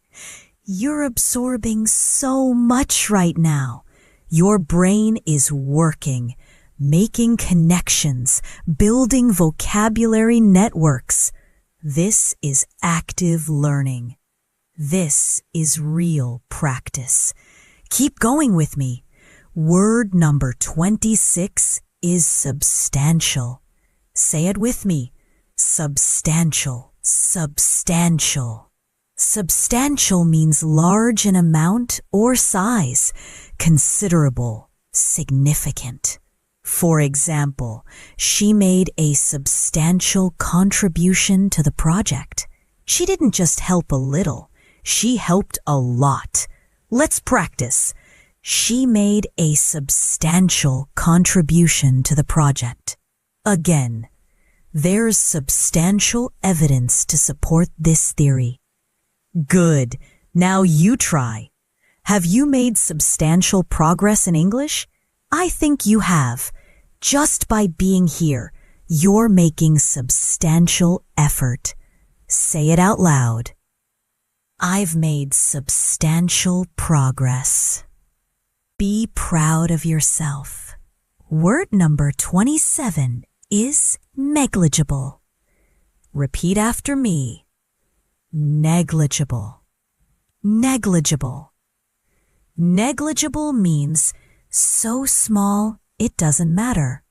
You're absorbing so much right now. Your brain is working, making connections, building vocabulary networks. This is active learning. This is real practice. Keep going with me. Word number 26 is substantial. Say it with me. Substantial, substantial. Substantial means large in amount or size, considerable, significant. For example, she made a substantial contribution to the project. She didn't just help a little, she helped a lot. Let's practice. She made a substantial contribution to the project. Again, there's substantial evidence to support this theory. Good. Now you try. Have you made substantial progress in English? I think you have. Just by being here, you're making substantial effort. Say it out loud. I've made substantial progress. Be proud of yourself. Word number 27 is negligible. Repeat after me. Negligible. Negligible. Negligible means so small it doesn't matter.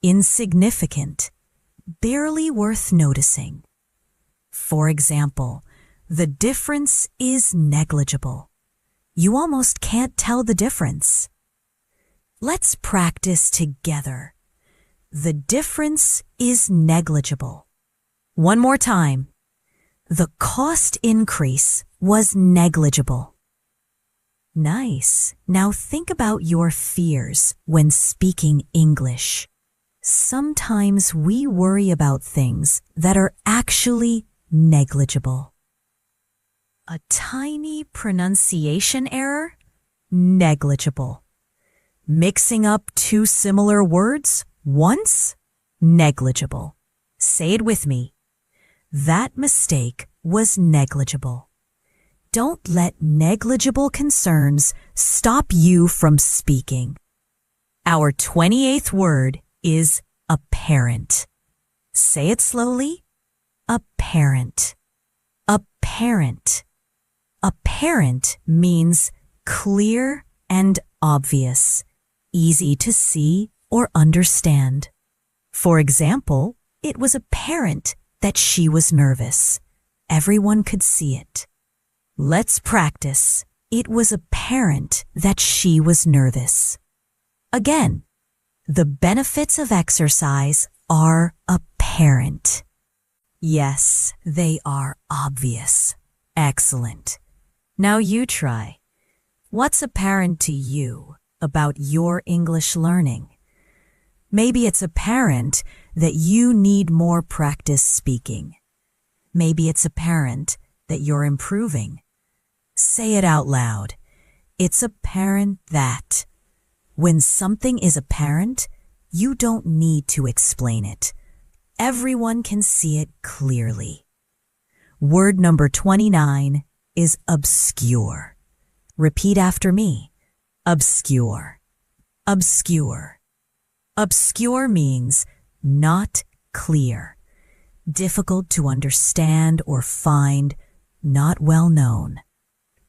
Insignificant. Barely worth noticing. For example, the difference is negligible. You almost can't tell the difference. Let's practice together. The difference is negligible. One more time. The cost increase was negligible. Nice. Now think about your fears when speaking English. Sometimes we worry about things that are actually negligible. A tiny pronunciation error? Negligible. Mixing up two similar words once? Negligible. Say it with me. That mistake was negligible. Don't let negligible concerns stop you from speaking. Our 28th word is apparent. Say it slowly. Apparent. Apparent. Apparent means clear and obvious, easy to see or understand. For example, it was apparent that she was nervous. Everyone could see it. Let's practice. It was apparent that she was nervous. Again, the benefits of exercise are apparent. Yes, they are obvious. Excellent. Now you try. What's apparent to you about your English learning? Maybe it's apparent that you need more practice speaking. Maybe it's apparent that you're improving. Say it out loud. It's apparent that. When something is apparent, you don't need to explain it. Everyone can see it clearly. Word number 29 is obscure. Repeat after me. Obscure. Obscure. Obscure means not clear, difficult to understand or find, not well known.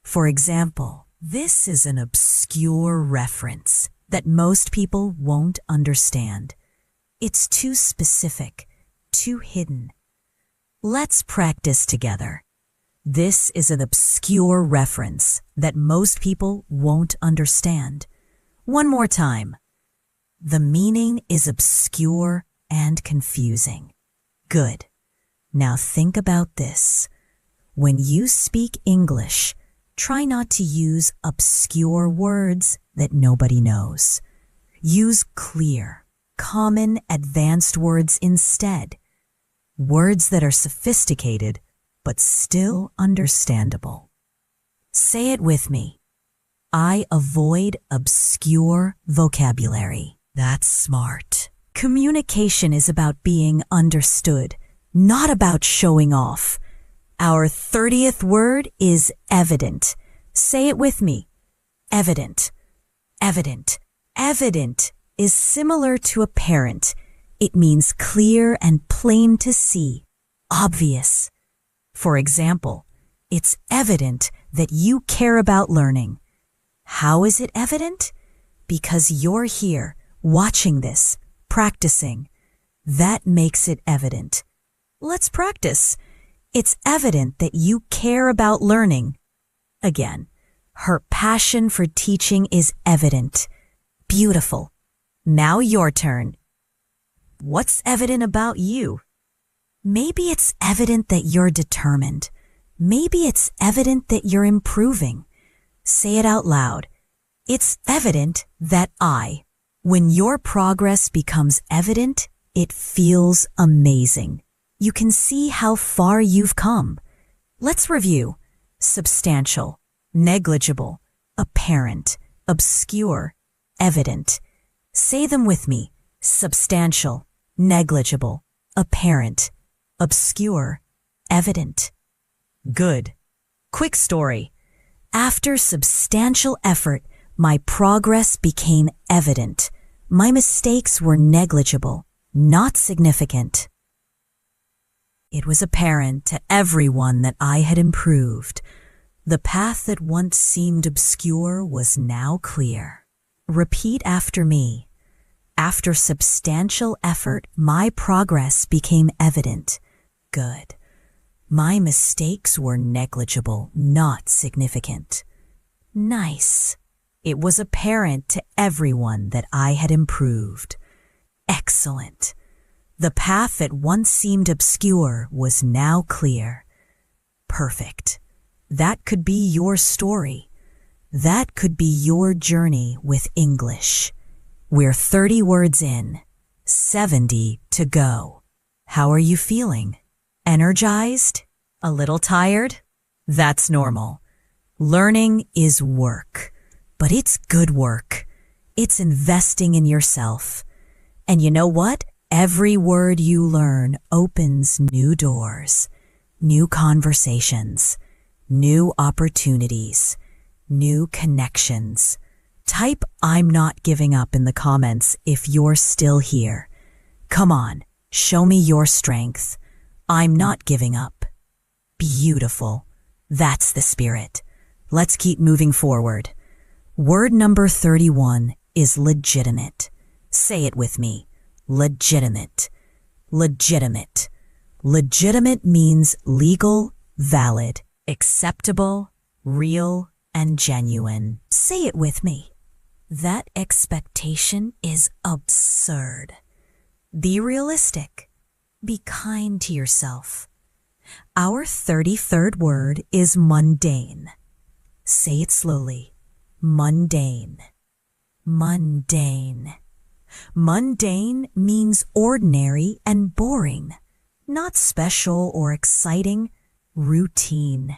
For example, this is an obscure reference that most people won't understand. It's too specific, too hidden. Let's practice together. This is an obscure reference that most people won't understand. One more time. The meaning is obscure and confusing. Good. Now think about this. When you speak English, try not to use obscure words that nobody knows. Use clear, common, advanced words instead. Words that are sophisticated, but still understandable. Say it with me. I avoid obscure vocabulary. That's smart. Communication is about being understood, not about showing off. Our 30th word is evident. Say it with me. Evident. Evident. Evident is similar to apparent. It means clear and plain to see. Obvious. For example, it's evident that you care about learning. How is it evident? Because you're here, watching this, practicing. That makes it evident. Let's practice. It's evident that you care about learning. Again, her passion for teaching is evident. Beautiful. Now your turn. What's evident about you? Maybe it's evident that you're determined. Maybe it's evident that you're improving. Say it out loud. It's evident that when your progress becomes evident, it feels amazing. You can see how far you've come. Let's review. Substantial, negligible, apparent, obscure, evident. Say them with me. Substantial, negligible, apparent, obscure, evident. Good. Quick story. After substantial effort, my progress became evident. My mistakes were negligible, not significant. It was apparent to everyone that I had improved. The path that once seemed obscure was now clear. Repeat after me. After substantial effort, my progress became evident. Good. My mistakes were negligible, not significant. Nice. It was apparent to everyone that I had improved. Excellent. The path that once seemed obscure was now clear. Perfect. That could be your story. That could be your journey with English. We're 30 words in, 70 to go. How are you feeling? Energized? A little tired? That's normal. Learning is work, but it's good work. It's investing in yourself. And you know what? Every word you learn opens new doors, new conversations, new opportunities, new connections. Type "I'm not giving up" in the comments if you're still here. Come on, show me your strength. I'm not giving up. Beautiful. That's the spirit. Let's keep moving forward. Word number 31 is legitimate. Say it with me. Legitimate. Legitimate. Legitimate means legal, valid, acceptable, real, and genuine. Say it with me. That expectation is absurd. Be realistic. Be kind to yourself. Our 33rd word is mundane. Say it slowly. Mundane. Mundane. Mundane means ordinary and boring, not special or exciting, routine.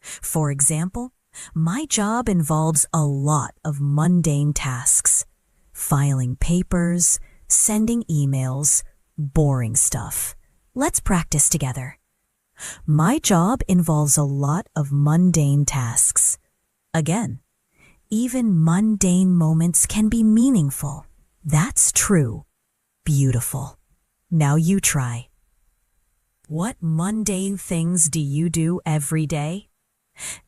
For example, my job involves a lot of mundane tasks. Filing papers, sending emails, boring stuff. Let's practice together. My job involves a lot of mundane tasks. Again, even mundane moments can be meaningful. That's true. Beautiful. Now you try. What mundane things do you do every day?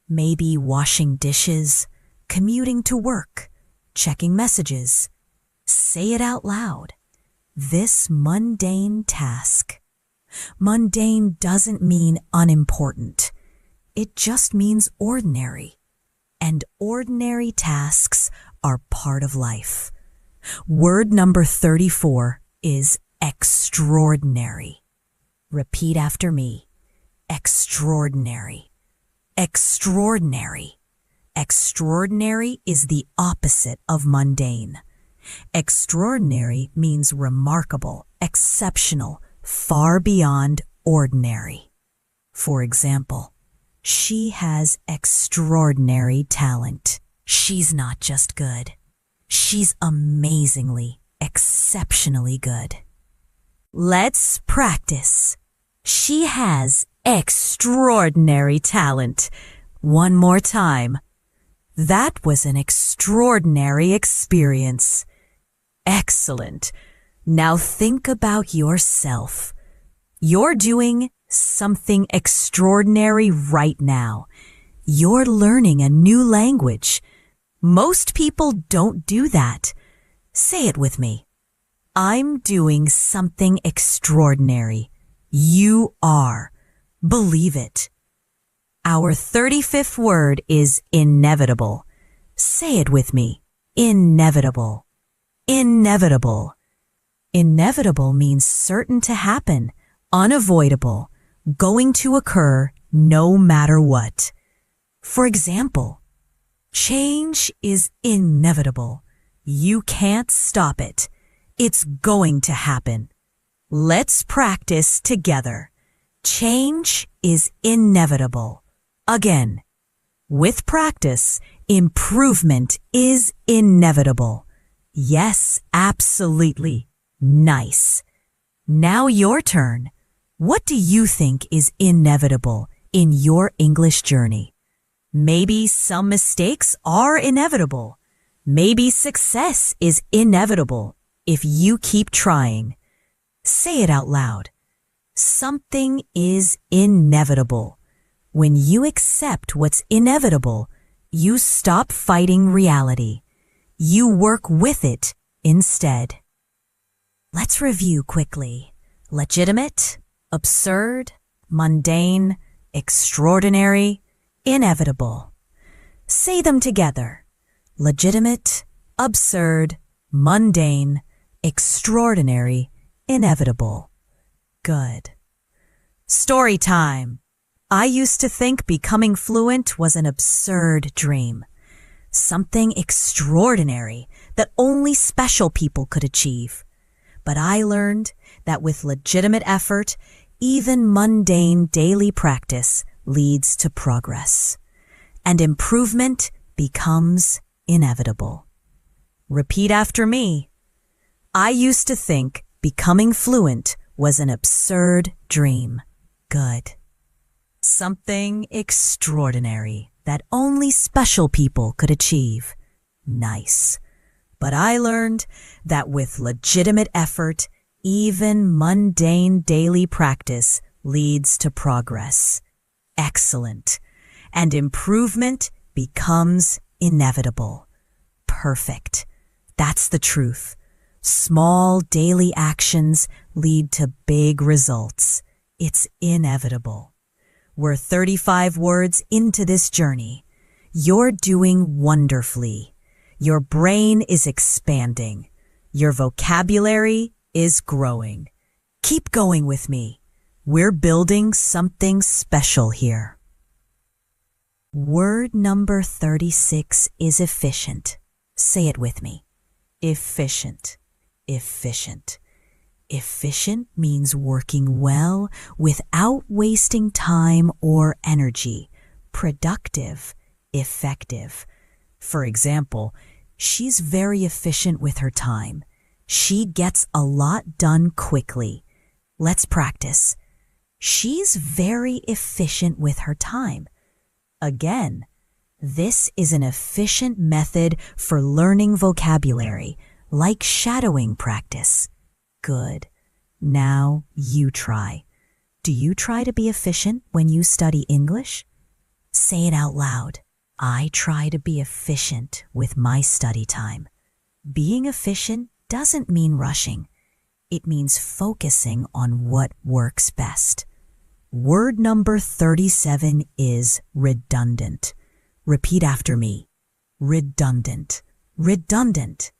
Maybe washing dishes, commuting to work, checking messages. Say it out loud. This mundane task. Mundane doesn't mean unimportant. It just means ordinary. And ordinary tasks are part of life. Word number 34 is extraordinary. Repeat after me. Extraordinary. Extraordinary. Extraordinary is the opposite of mundane. Extraordinary means remarkable, exceptional, far beyond ordinary. For example, she has extraordinary talent. She's not just good. She's amazingly, exceptionally good. Let's practice. She has extraordinary talent. One more time. That was an extraordinary experience. Excellent. Now think about yourself. You're doing something extraordinary right now. You're learning a new language. Most people don't do that. Say it with me. I'm doing something extraordinary. You are. Believe it. Our 35th word is inevitable. Say it with me. Inevitable. Inevitable. Inevitable means certain to happen, unavoidable, going to occur no matter what. For example, change is inevitable. You can't stop it. It's going to happen. Let's practice together. Change is inevitable. Again, with practice, improvement is inevitable. Yes, absolutely. Nice. Now your turn. What do you think is inevitable in your English journey? Maybe some mistakes are inevitable. Maybe success is inevitable if you keep trying. Say it out loud. Something is inevitable. When you accept what's inevitable, you stop fighting reality. You work with it instead. Let's review quickly. Legitimate, absurd, mundane, extraordinary, inevitable. Say them together. Legitimate, absurd, mundane, extraordinary, inevitable. Good. Story time. I used to think becoming fluent was an absurd dream. Something extraordinary that only special people could achieve. But I learned that with legitimate effort, even mundane daily practice leads to progress. And improvement becomes inevitable. Repeat after me. I used to think becoming fluent was an absurd dream. Good. Something extraordinary that only special people could achieve. Nice. But I learned that with legitimate effort, even mundane daily practice leads to progress. Excellent. And improvement becomes inevitable. Perfect. That's the truth. Small daily actions lead to big results. It's inevitable. We're 35 words into this journey. You're doing wonderfully. Your brain is expanding. Your vocabulary is growing. Keep going with me. We're building something special here. Word number 36 is efficient. Say it with me. Efficient. Efficient. Efficient means working well without wasting time or energy. Productive. Effective. For example, she's very efficient with her time. She gets a lot done quickly. Let's practice. She's very efficient with her time. Again, this is an efficient method for learning vocabulary, like shadowing practice. Good. Now you try. Do you try to be efficient when you study English? Say it out loud. I try to be efficient with my study time. Being efficient doesn't mean rushing. It means focusing on what works best. Word number 37 is redundant. Repeat after me. Redundant. Redundant.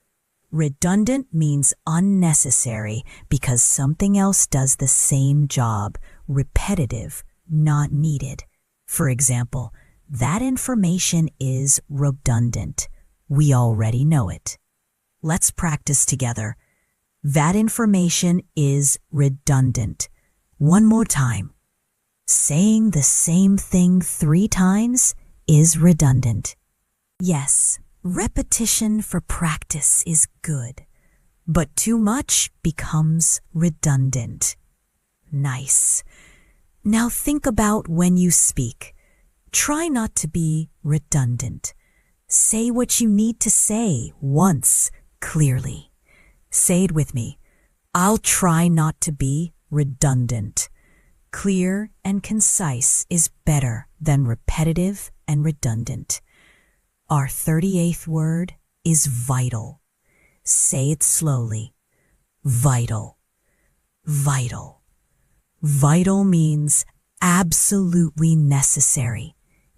Redundant means unnecessary because something else does the same job. Repetitive, not needed. For example, that information is redundant. We already know it. Let's practice together. That information is redundant. One more time. Saying the same thing 3 times is redundant. Yes, repetition for practice is good, but too much becomes redundant. Nice. Now think about when you speak. Try not to be redundant. Say what you need to say once clearly. Say it with me. I'll try not to be redundant. Clear and concise is better than repetitive and redundant. Our 38th word is vital. Say it slowly. Vital. Vital. Vital means Absolutely necessary,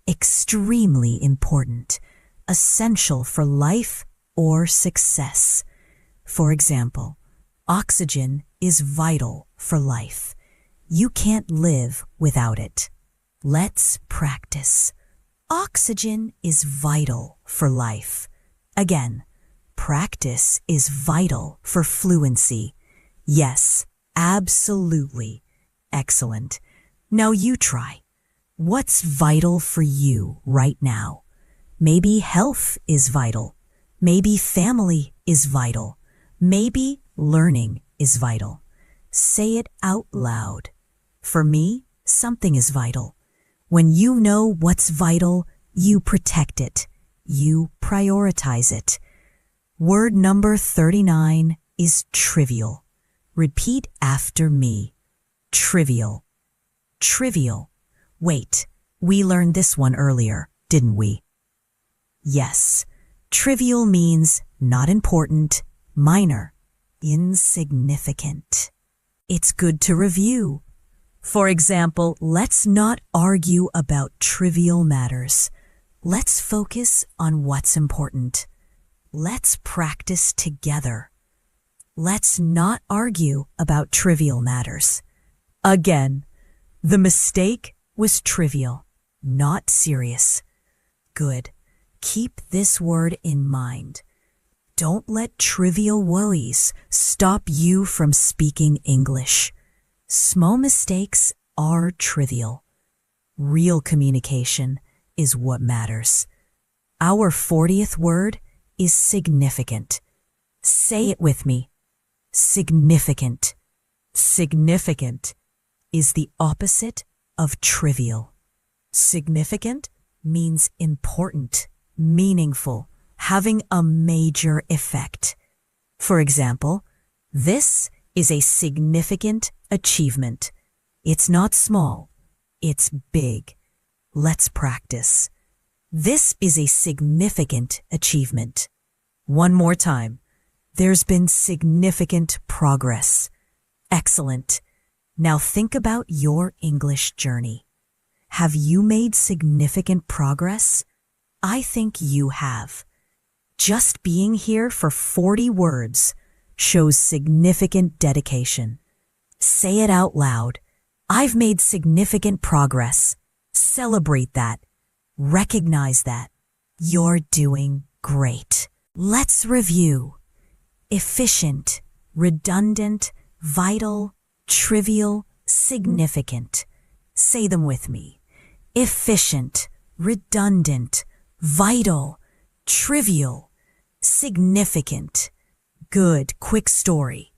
extremely important, essential for life or success. For example, oxygen is vital for life. You can't live without it. Let's practice. Oxygen is vital for life. Again, practice is vital for fluency. Yes, absolutely. Excellent. Now you try. What's vital for you right now? Maybe health is vital. Maybe family is vital. Maybe learning is vital. Say it out loud. For me, something is vital. When you know what's vital, you protect it. You prioritize it. Word number 39 is trivial. Repeat after me. Trivial. Trivial. Wait, we learned this one earlier, didn't we? Yes, trivial means not important, minor, insignificant. It's good to review. For example, let's not argue about trivial matters. Let's focus on what's important. Let's practice together. Let's not argue about trivial matters. Again, the mistake was trivial, not serious. Good. Keep this word in mind. Don't let trivial worries stop you from speaking English. Small mistakes are trivial. Real communication is what matters. Our 40th word is significant. Say it with me. Significant. Significant is the opposite of trivial. Significant means important, meaningful, having a major effect. For example, this is a significant achievement. It's not small, it's big. Let's practice. This is a significant achievement. One more time. There's been significant progress. Excellent. Now think about your English journey. Have you made significant progress? I think you have. Just being here for 40 words shows significant dedication. Say it out loud. I've made significant progress. Celebrate that. Recognize that. You're doing great. Let's review. Efficient, redundant, vital, trivial, significant. Say them with me. Efficient, redundant, vital, trivial, significant. Good, quick story.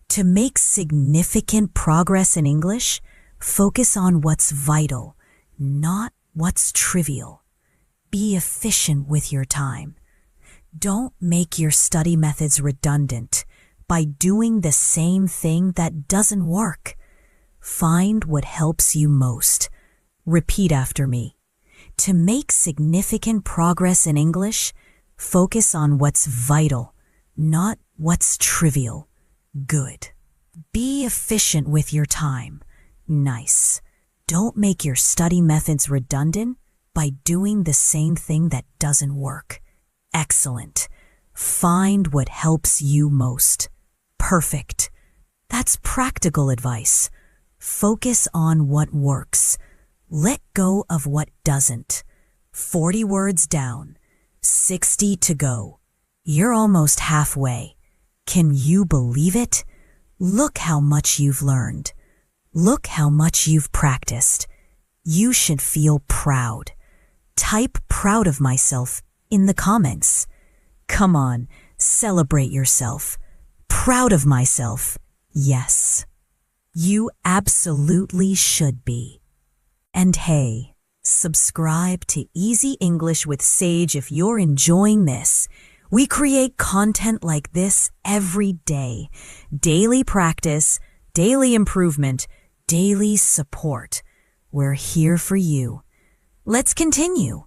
To make significant progress in English, focus on what's vital, not what's trivial. Be efficient with your time. Don't make your study methods redundant by doing the same thing that doesn't work. Find what helps you most. Repeat after me. To make significant progress in English, focus on what's vital, not what's trivial. Good. Be efficient with your time. Nice. Don't make your study methods redundant by doing the same thing that doesn't work. Excellent. Find what helps you most. Perfect. That's practical advice. Focus on what works. Let go of what doesn't. 40 words down. 60 to go. You're almost halfway. Can you believe it? Look how much you've learned. Look how much you've practiced. You should feel proud. Type "proud of myself" in the comments. Come on, celebrate yourself. Proud of myself. Yes. You absolutely should be. And hey, subscribe to Easy English with Sage if you're enjoying this. We create content like this every day. Daily practice, daily improvement, daily support. We're here for you. Let's continue.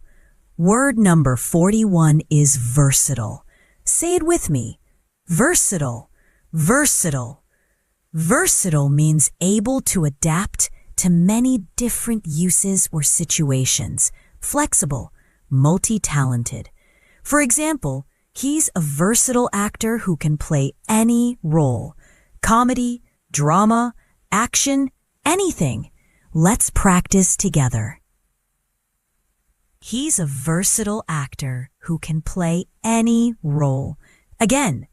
Word number 41 is versatile. Say it with me. Versatile. Versatile. Versatile means able to adapt to into many different uses or situations, flexible, multi-talented. For example, he's a versatile actor who can play any role. Comedy, drama, action, anything. Let's practice together. He's a versatile actor who can play any role. Again,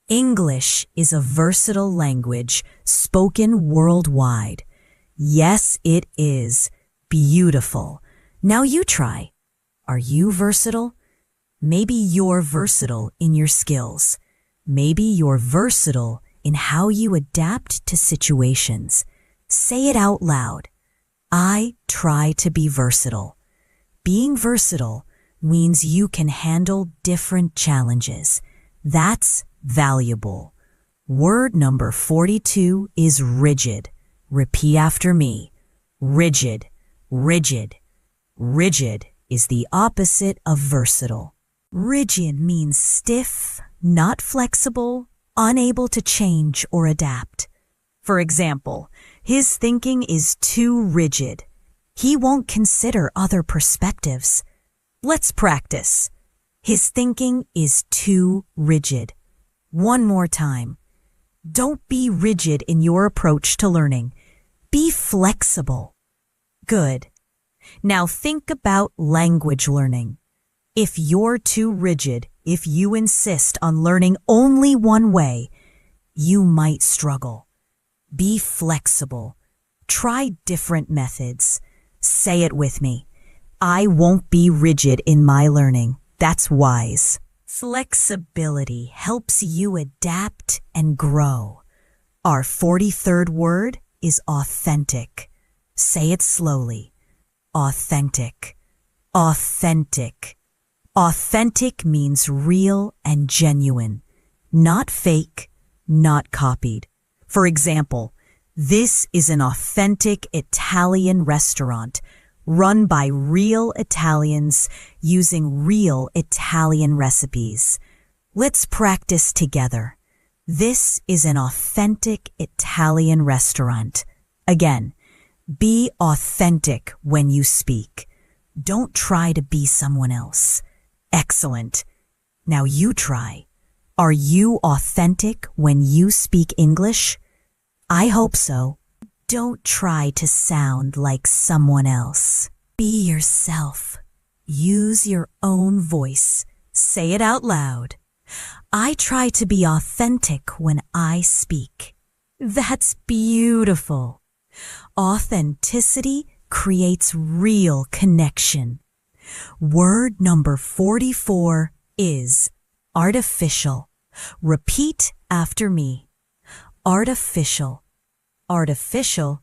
English is a versatile language spoken worldwide. Yes, it is. Beautiful. Now you try. Are you versatile? Maybe you're versatile in your skills. Maybe you're versatile in how you adapt to situations. Say it out loud. I try to be versatile. Being versatile means you can handle different challenges. That's valuable. Word number 42 is rigid. Repeat after me. Rigid, rigid. Rigid is the opposite of versatile. Rigid means stiff, not flexible, unable to change or adapt. For example, his thinking is too rigid. He won't consider other perspectives. Let's practice. His thinking is too rigid. One more time. Don't be rigid in your approach to learning. Be flexible. Good. Now think about language learning. If you're too rigid, if you insist on learning only one way, you might struggle. Be flexible. Try different methods. Say it with me. I won't be rigid in my learning. That's wise. Flexibility helps you adapt and grow. Our 43rd word is authentic. Say it slowly. Authentic. Authentic. Authentic means real and genuine, not fake, not copied. For example, this is an authentic Italian restaurant run by real Italians using real Italian recipes. Let's practice together. This is an authentic Italian restaurant. Again, be authentic when you speak. Don't try to be someone else. Excellent. Now you try. Are you authentic when you speak English? I hope so. Don't try to sound like someone else. Be yourself. Use your own voice. Say it out loud. I try to be authentic when I speak. That's beautiful. Authenticity creates real connection. Word number 44 is artificial. Repeat after me. Artificial. Artificial.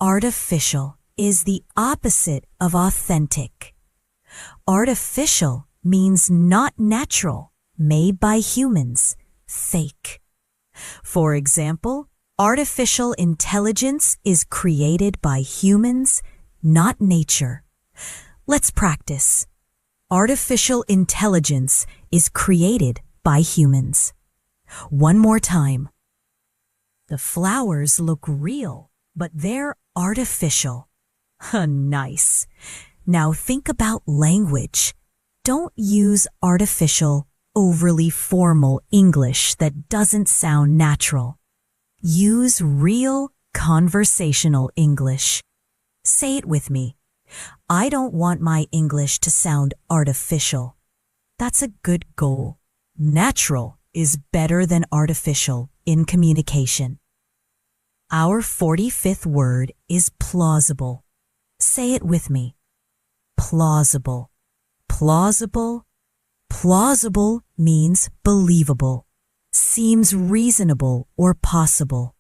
Artificial is the opposite of authentic. Artificial means not natural, made by humans, fake. For example, artificial intelligence is created by humans, not nature. Let's practice. Artificial intelligence is created by humans. One more time. The flowers look real, but they're artificial. Nice. Now think about language. Don't use artificial, overly formal English that doesn't sound natural. Use real, conversational English. Say it with me. I don't want my English to sound artificial. That's a good goal. Natural is better than artificial in communication. Our 45th word is plausible. Say it with me. Plausible. Plausible. Plausible means believable, seems reasonable or possible.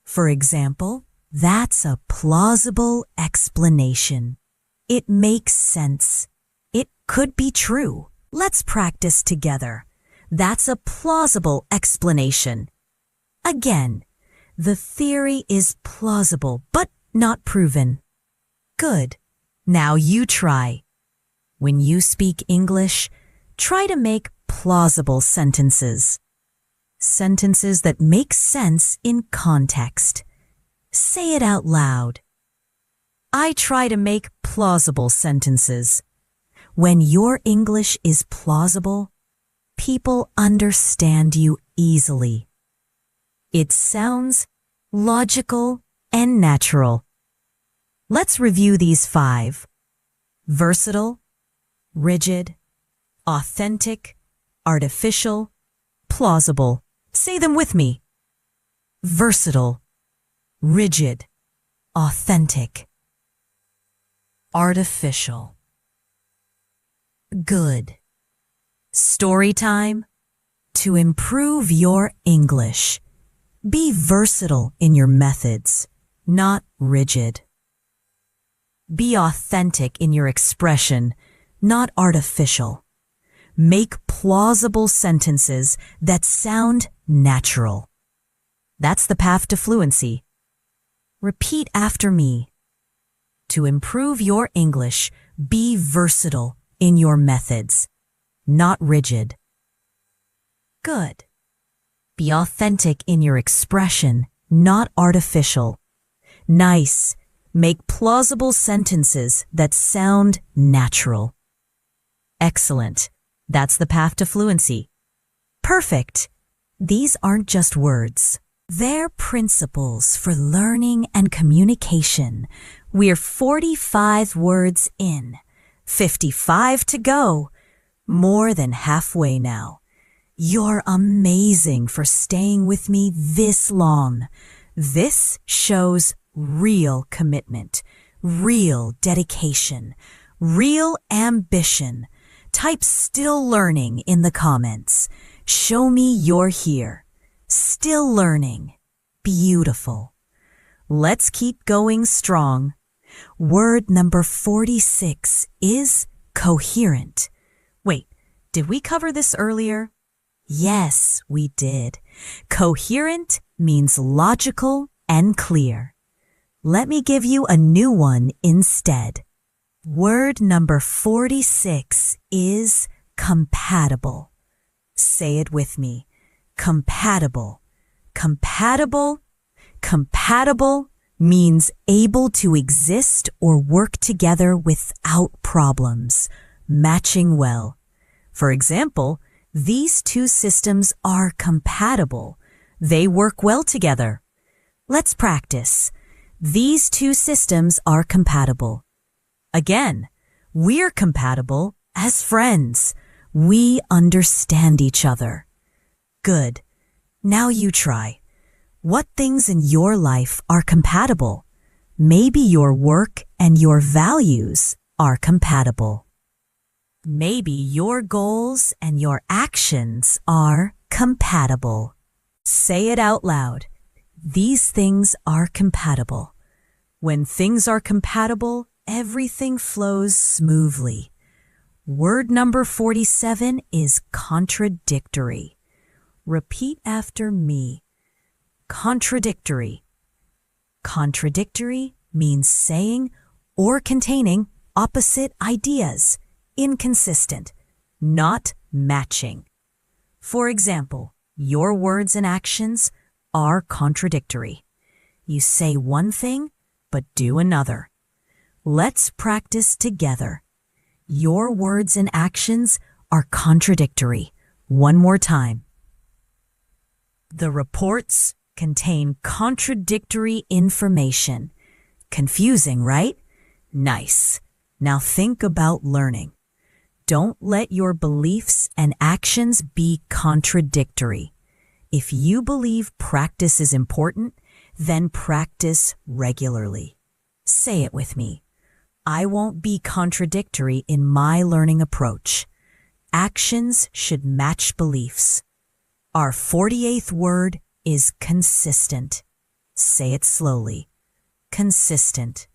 For example, that's a plausible explanation. It makes sense. It could be true. Let's practice together. That's a plausible explanation. Again, the theory is plausible but not proven. Good. Now you try. When you speak English, try to make plausible sentences. Sentences that make sense in context. Say it out loud. I try to make plausible sentences. When your English is plausible, people understand you easily. It sounds logical and natural. Let's review these 5. Versatile, rigid, authentic, artificial, plausible. Say them with me. Versatile, rigid, authentic, artificial. Good. Story time. To improve your English, be versatile in your methods, not rigid. Be authentic in your expression, not artificial. Make plausible sentences that sound natural. That's the path to fluency. Repeat after me. To improve your English, be versatile in your methods, not rigid. Good. Be authentic in your expression, not artificial. Nice. Make plausible sentences that sound natural. Excellent. That's the path to fluency. Perfect. These aren't just words. They're principles for learning and communication. We're 45 words in, 55 to go. More than halfway now. You're amazing for staying with me this long. This shows real commitment, real dedication, real ambition. Type "still learning" in the comments. Show me you're here. Still learning. Beautiful. Let's keep going strong. Word number 46 is coherent. Wait, did we cover this earlier? Yes, we did. Coherent means logical and clear. Let me give you a new one instead. Word number 46 is compatible. Say it with me. Compatible. Compatible. Compatible means able to exist or work together without problems, matching well. For example, these two systems are compatible. They work well together. Let's practice. These two systems are compatible. Again, we're compatible as friends. We understand each other. Good. Now you try. What things in your life are compatible? Maybe your work and your values are compatible. Maybe your goals and your actions are compatible. Say it out loud. These things are compatible. When things are compatible, everything flows smoothly. Word number 47 is contradictory. Repeat after me. Contradictory. Contradictory means saying or containing opposite ideas. Inconsistent, not matching. For example, your words and actions are contradictory. You say one thing, but do another. Let's practice together. Your words and actions are contradictory. One more time. The reports contain contradictory information. Confusing, right? Nice. Now think about learning. Don't let your beliefs and actions be contradictory. If you believe practice is important, then practice regularly. Say it with me. I won't be contradictory in my learning approach. Actions should match beliefs. Our 48th word is consistent. Say it slowly. Consistent.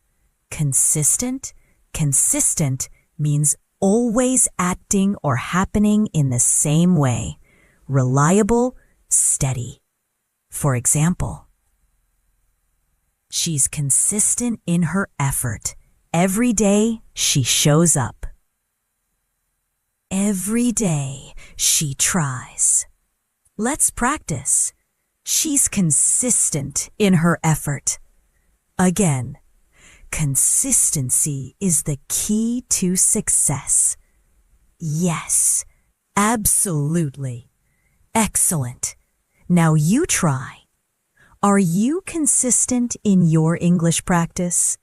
Consistent. Consistent means always acting or happening in the same way. Reliable, steady. For example, she's consistent in her effort. Every day she shows up. Every day she tries. Let's practice. She's consistent in her effort. Again, Consistency is the key to success. Yes, absolutely. Excellent. Now you try. Are you consistent in your English practice?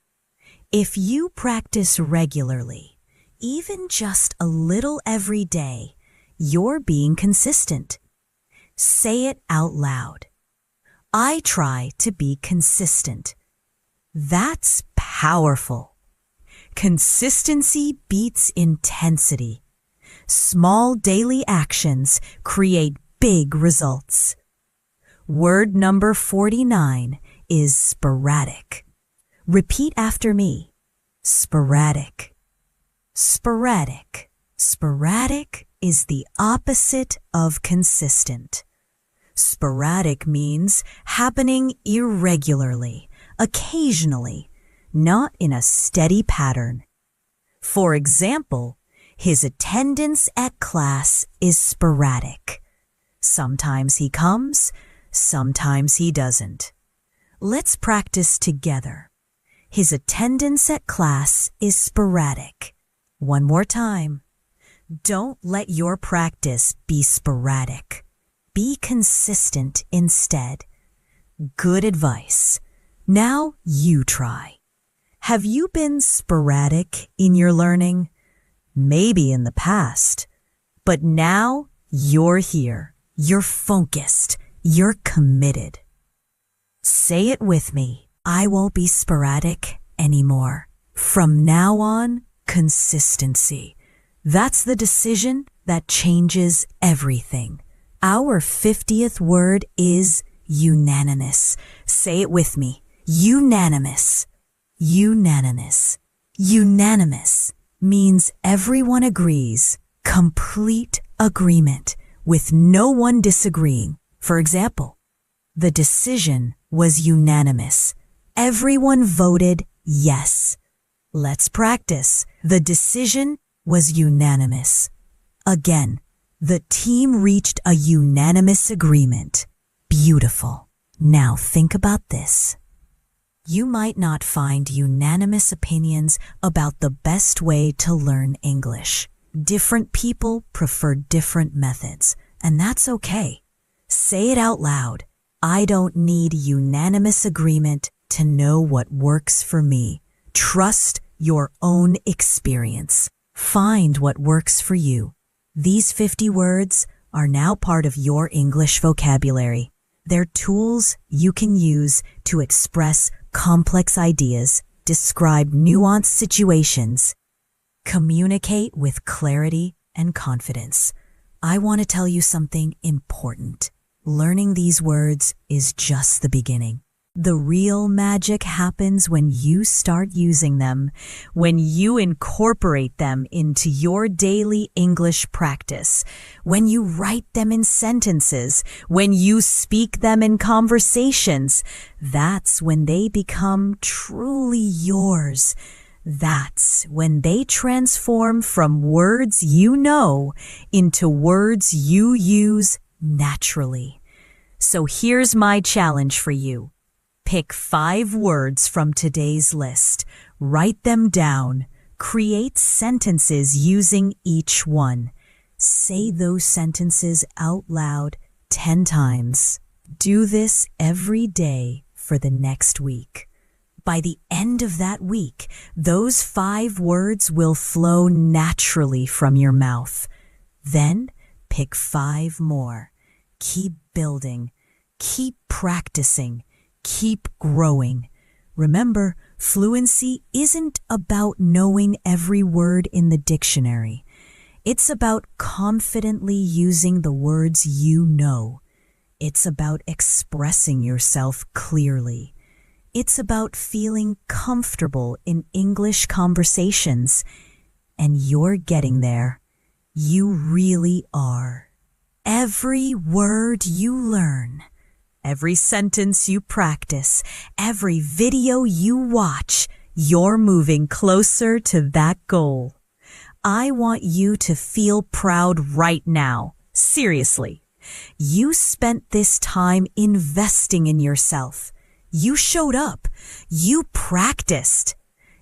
If you practice regularly, even just a little every day, you're being consistent. Say it out loud. I try to be consistent. That's powerful. Consistency beats intensity. Small daily actions create big results. Word number 49 is sporadic. Repeat after me. Sporadic. Sporadic. Sporadic is the opposite of consistent. Sporadic means happening irregularly, occasionally, not in a steady pattern. For example, his attendance at class is sporadic. Sometimes he comes, sometimes he doesn't. Let's practice together. His attendance at class is sporadic. One more time. Don't let your practice be sporadic. Be consistent instead. Good advice. Now you try. Have you been sporadic in your learning? Maybe in the past. But now you're here. You're focused. You're committed. Say it with me. I won't be sporadic anymore. From now on, consistency. That's the decision that changes everything. Our 50th word is unanimous. Say it with me. Unanimous. Unanimous. Unanimous means everyone agrees. Complete agreement with no one disagreeing. For example, the decision was unanimous. Everyone voted yes. Let's practice. The decision was unanimous. Again, the team reached a unanimous agreement. Beautiful. Now think about this. You might not find unanimous opinions about the best way to learn English. Different people prefer different methods, and that's okay. Say it out loud. I don't need unanimous agreement to know what works for me. Trust your own experience. Find what works for you. These 50 words are now part of your English vocabulary. They're tools you can use to express complex ideas, describe nuanced situations, communicate with clarity and confidence. I want to tell you something important. Learning these words is just the beginning. The real magic happens when you start using them, when you incorporate them into your daily English practice, when you write them in sentences, when you speak them in conversations. That's when they become truly yours. That's when they transform from words you know into words you use naturally. So here's my challenge for you. Pick 5 words from today's list. Write them down. Create sentences using each one. Say those sentences out loud 10 times. Do this every day for the next week. By the end of that week, those 5 words will flow naturally from your mouth. Then pick 5 more. Keep building. Keep practicing. Keep growing. Remember, fluency isn't about knowing every word in the dictionary. It's about confidently using the words you know. It's about expressing yourself clearly. It's about feeling comfortable in English conversations. And you're getting there. You really are. Every word you learn, every sentence you practice, every video you watch, you're moving closer to that goal. I want you to feel proud right now. Seriously. You spent this time investing in yourself. You showed up. You practiced.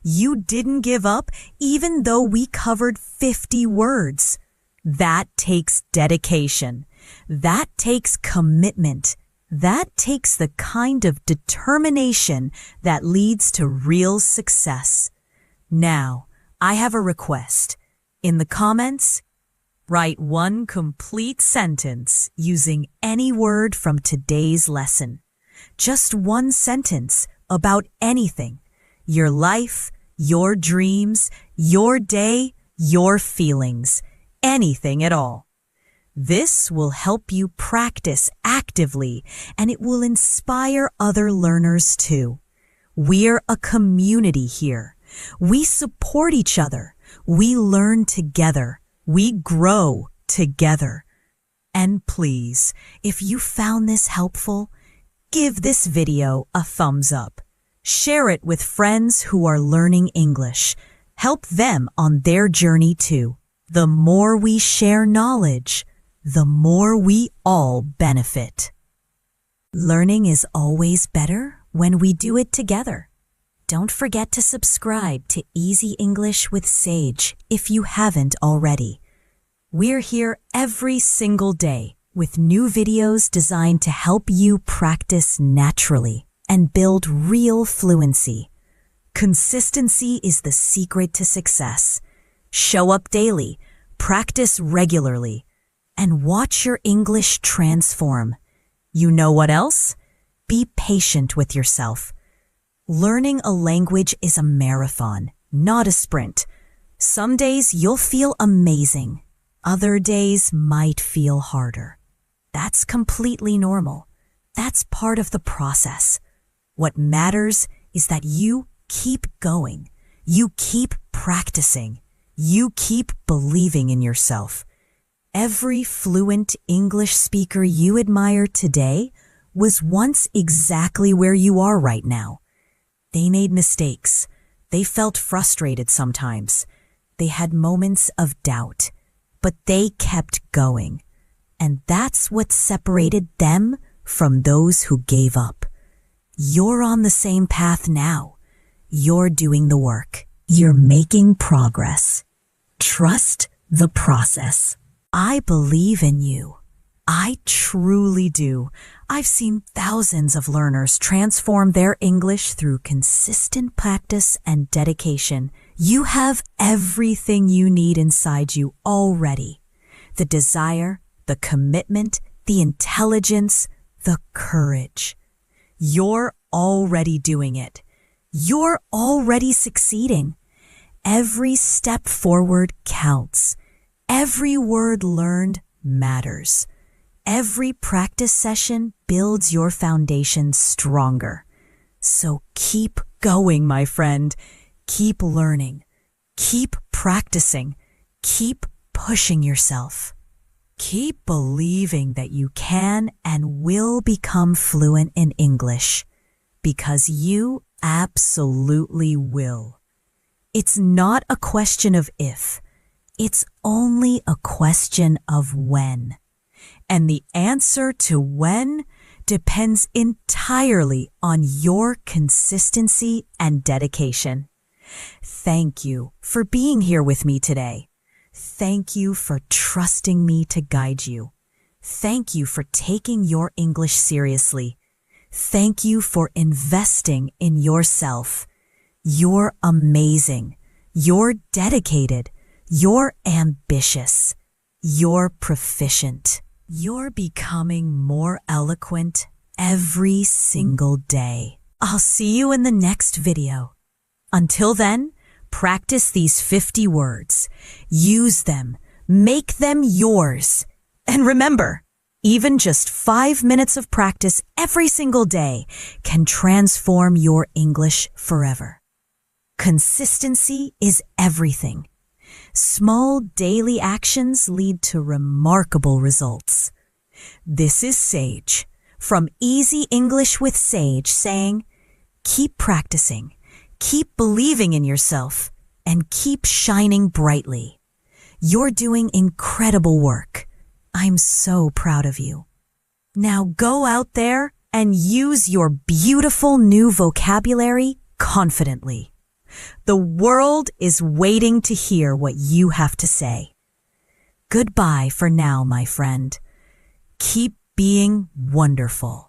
You didn't give up even though we covered 50 words. That takes dedication. That takes commitment. That takes the kind of determination that leads to real success. Now, I have a request. In the comments, write one complete sentence using any word from today's lesson. Just one sentence about anything. Your life, your dreams, your day, your feelings. Anything at all. This will help you practice actively, and it will inspire other learners too. We're a community here. We support each other. We learn together. We grow together. And please, if you found this helpful, give this video a thumbs up. Share it with friends who are learning English. Help them on their journey too. The more we share knowledge, the more we all benefit. Learning is always better when we do it together. Don't forget to subscribe to Easy English with Sage if you haven't already. We're here every single day with new videos designed to help you practice naturally and build real fluency. Consistency is the secret to success. Show up daily, practice regularly, and watch your English transform. You know what else? Be patient with yourself. Learning a language is a marathon, not a sprint. Some days you'll feel amazing. Other days might feel harder. That's completely normal. That's part of the process. What matters is that you keep going. You keep practicing. You keep believing in yourself. Every fluent English speaker you admire today was once exactly where you are right now. They made mistakes. They felt frustrated sometimes. They had moments of doubt, but they kept going. And that's what separated them from those who gave up. You're on the same path now. You're doing the work. You're making progress. Trust the process. I believe in you. I truly do. I've seen thousands of learners transform their English through consistent practice and dedication. You have everything you need inside you already. The desire, the commitment, the intelligence, the courage. You're already doing it. You're already succeeding. Every step forward counts. Every word learned matters. Every practice session builds your foundation stronger. So keep going, my friend. Keep learning. Keep practicing. Keep pushing yourself. Keep believing that you can and will become fluent in English, because you absolutely will. It's not a question of if. It's only a question of when. And the answer to when depends entirely on your consistency and dedication. Thank you for being here with me today. Thank you for trusting me to guide you. Thank you for taking your English seriously. Thank you for investing in yourself. You're amazing. You're dedicated. You're ambitious. You're proficient. You're becoming more eloquent every single day. I'll see you in the next video. Until then, practice these 50 words. Use them. Make them yours. And remember, even just 5 minutes of practice every single day can transform your English forever. Consistency is everything. Small daily actions lead to remarkable results. This is Sage from Easy English with Sage saying, keep practicing, keep believing in yourself, and keep shining brightly. You're doing incredible work. I'm so proud of you. Now go out there and use your beautiful new vocabulary confidently. The world is waiting to hear what you have to say. Goodbye for now, my friend. Keep being wonderful.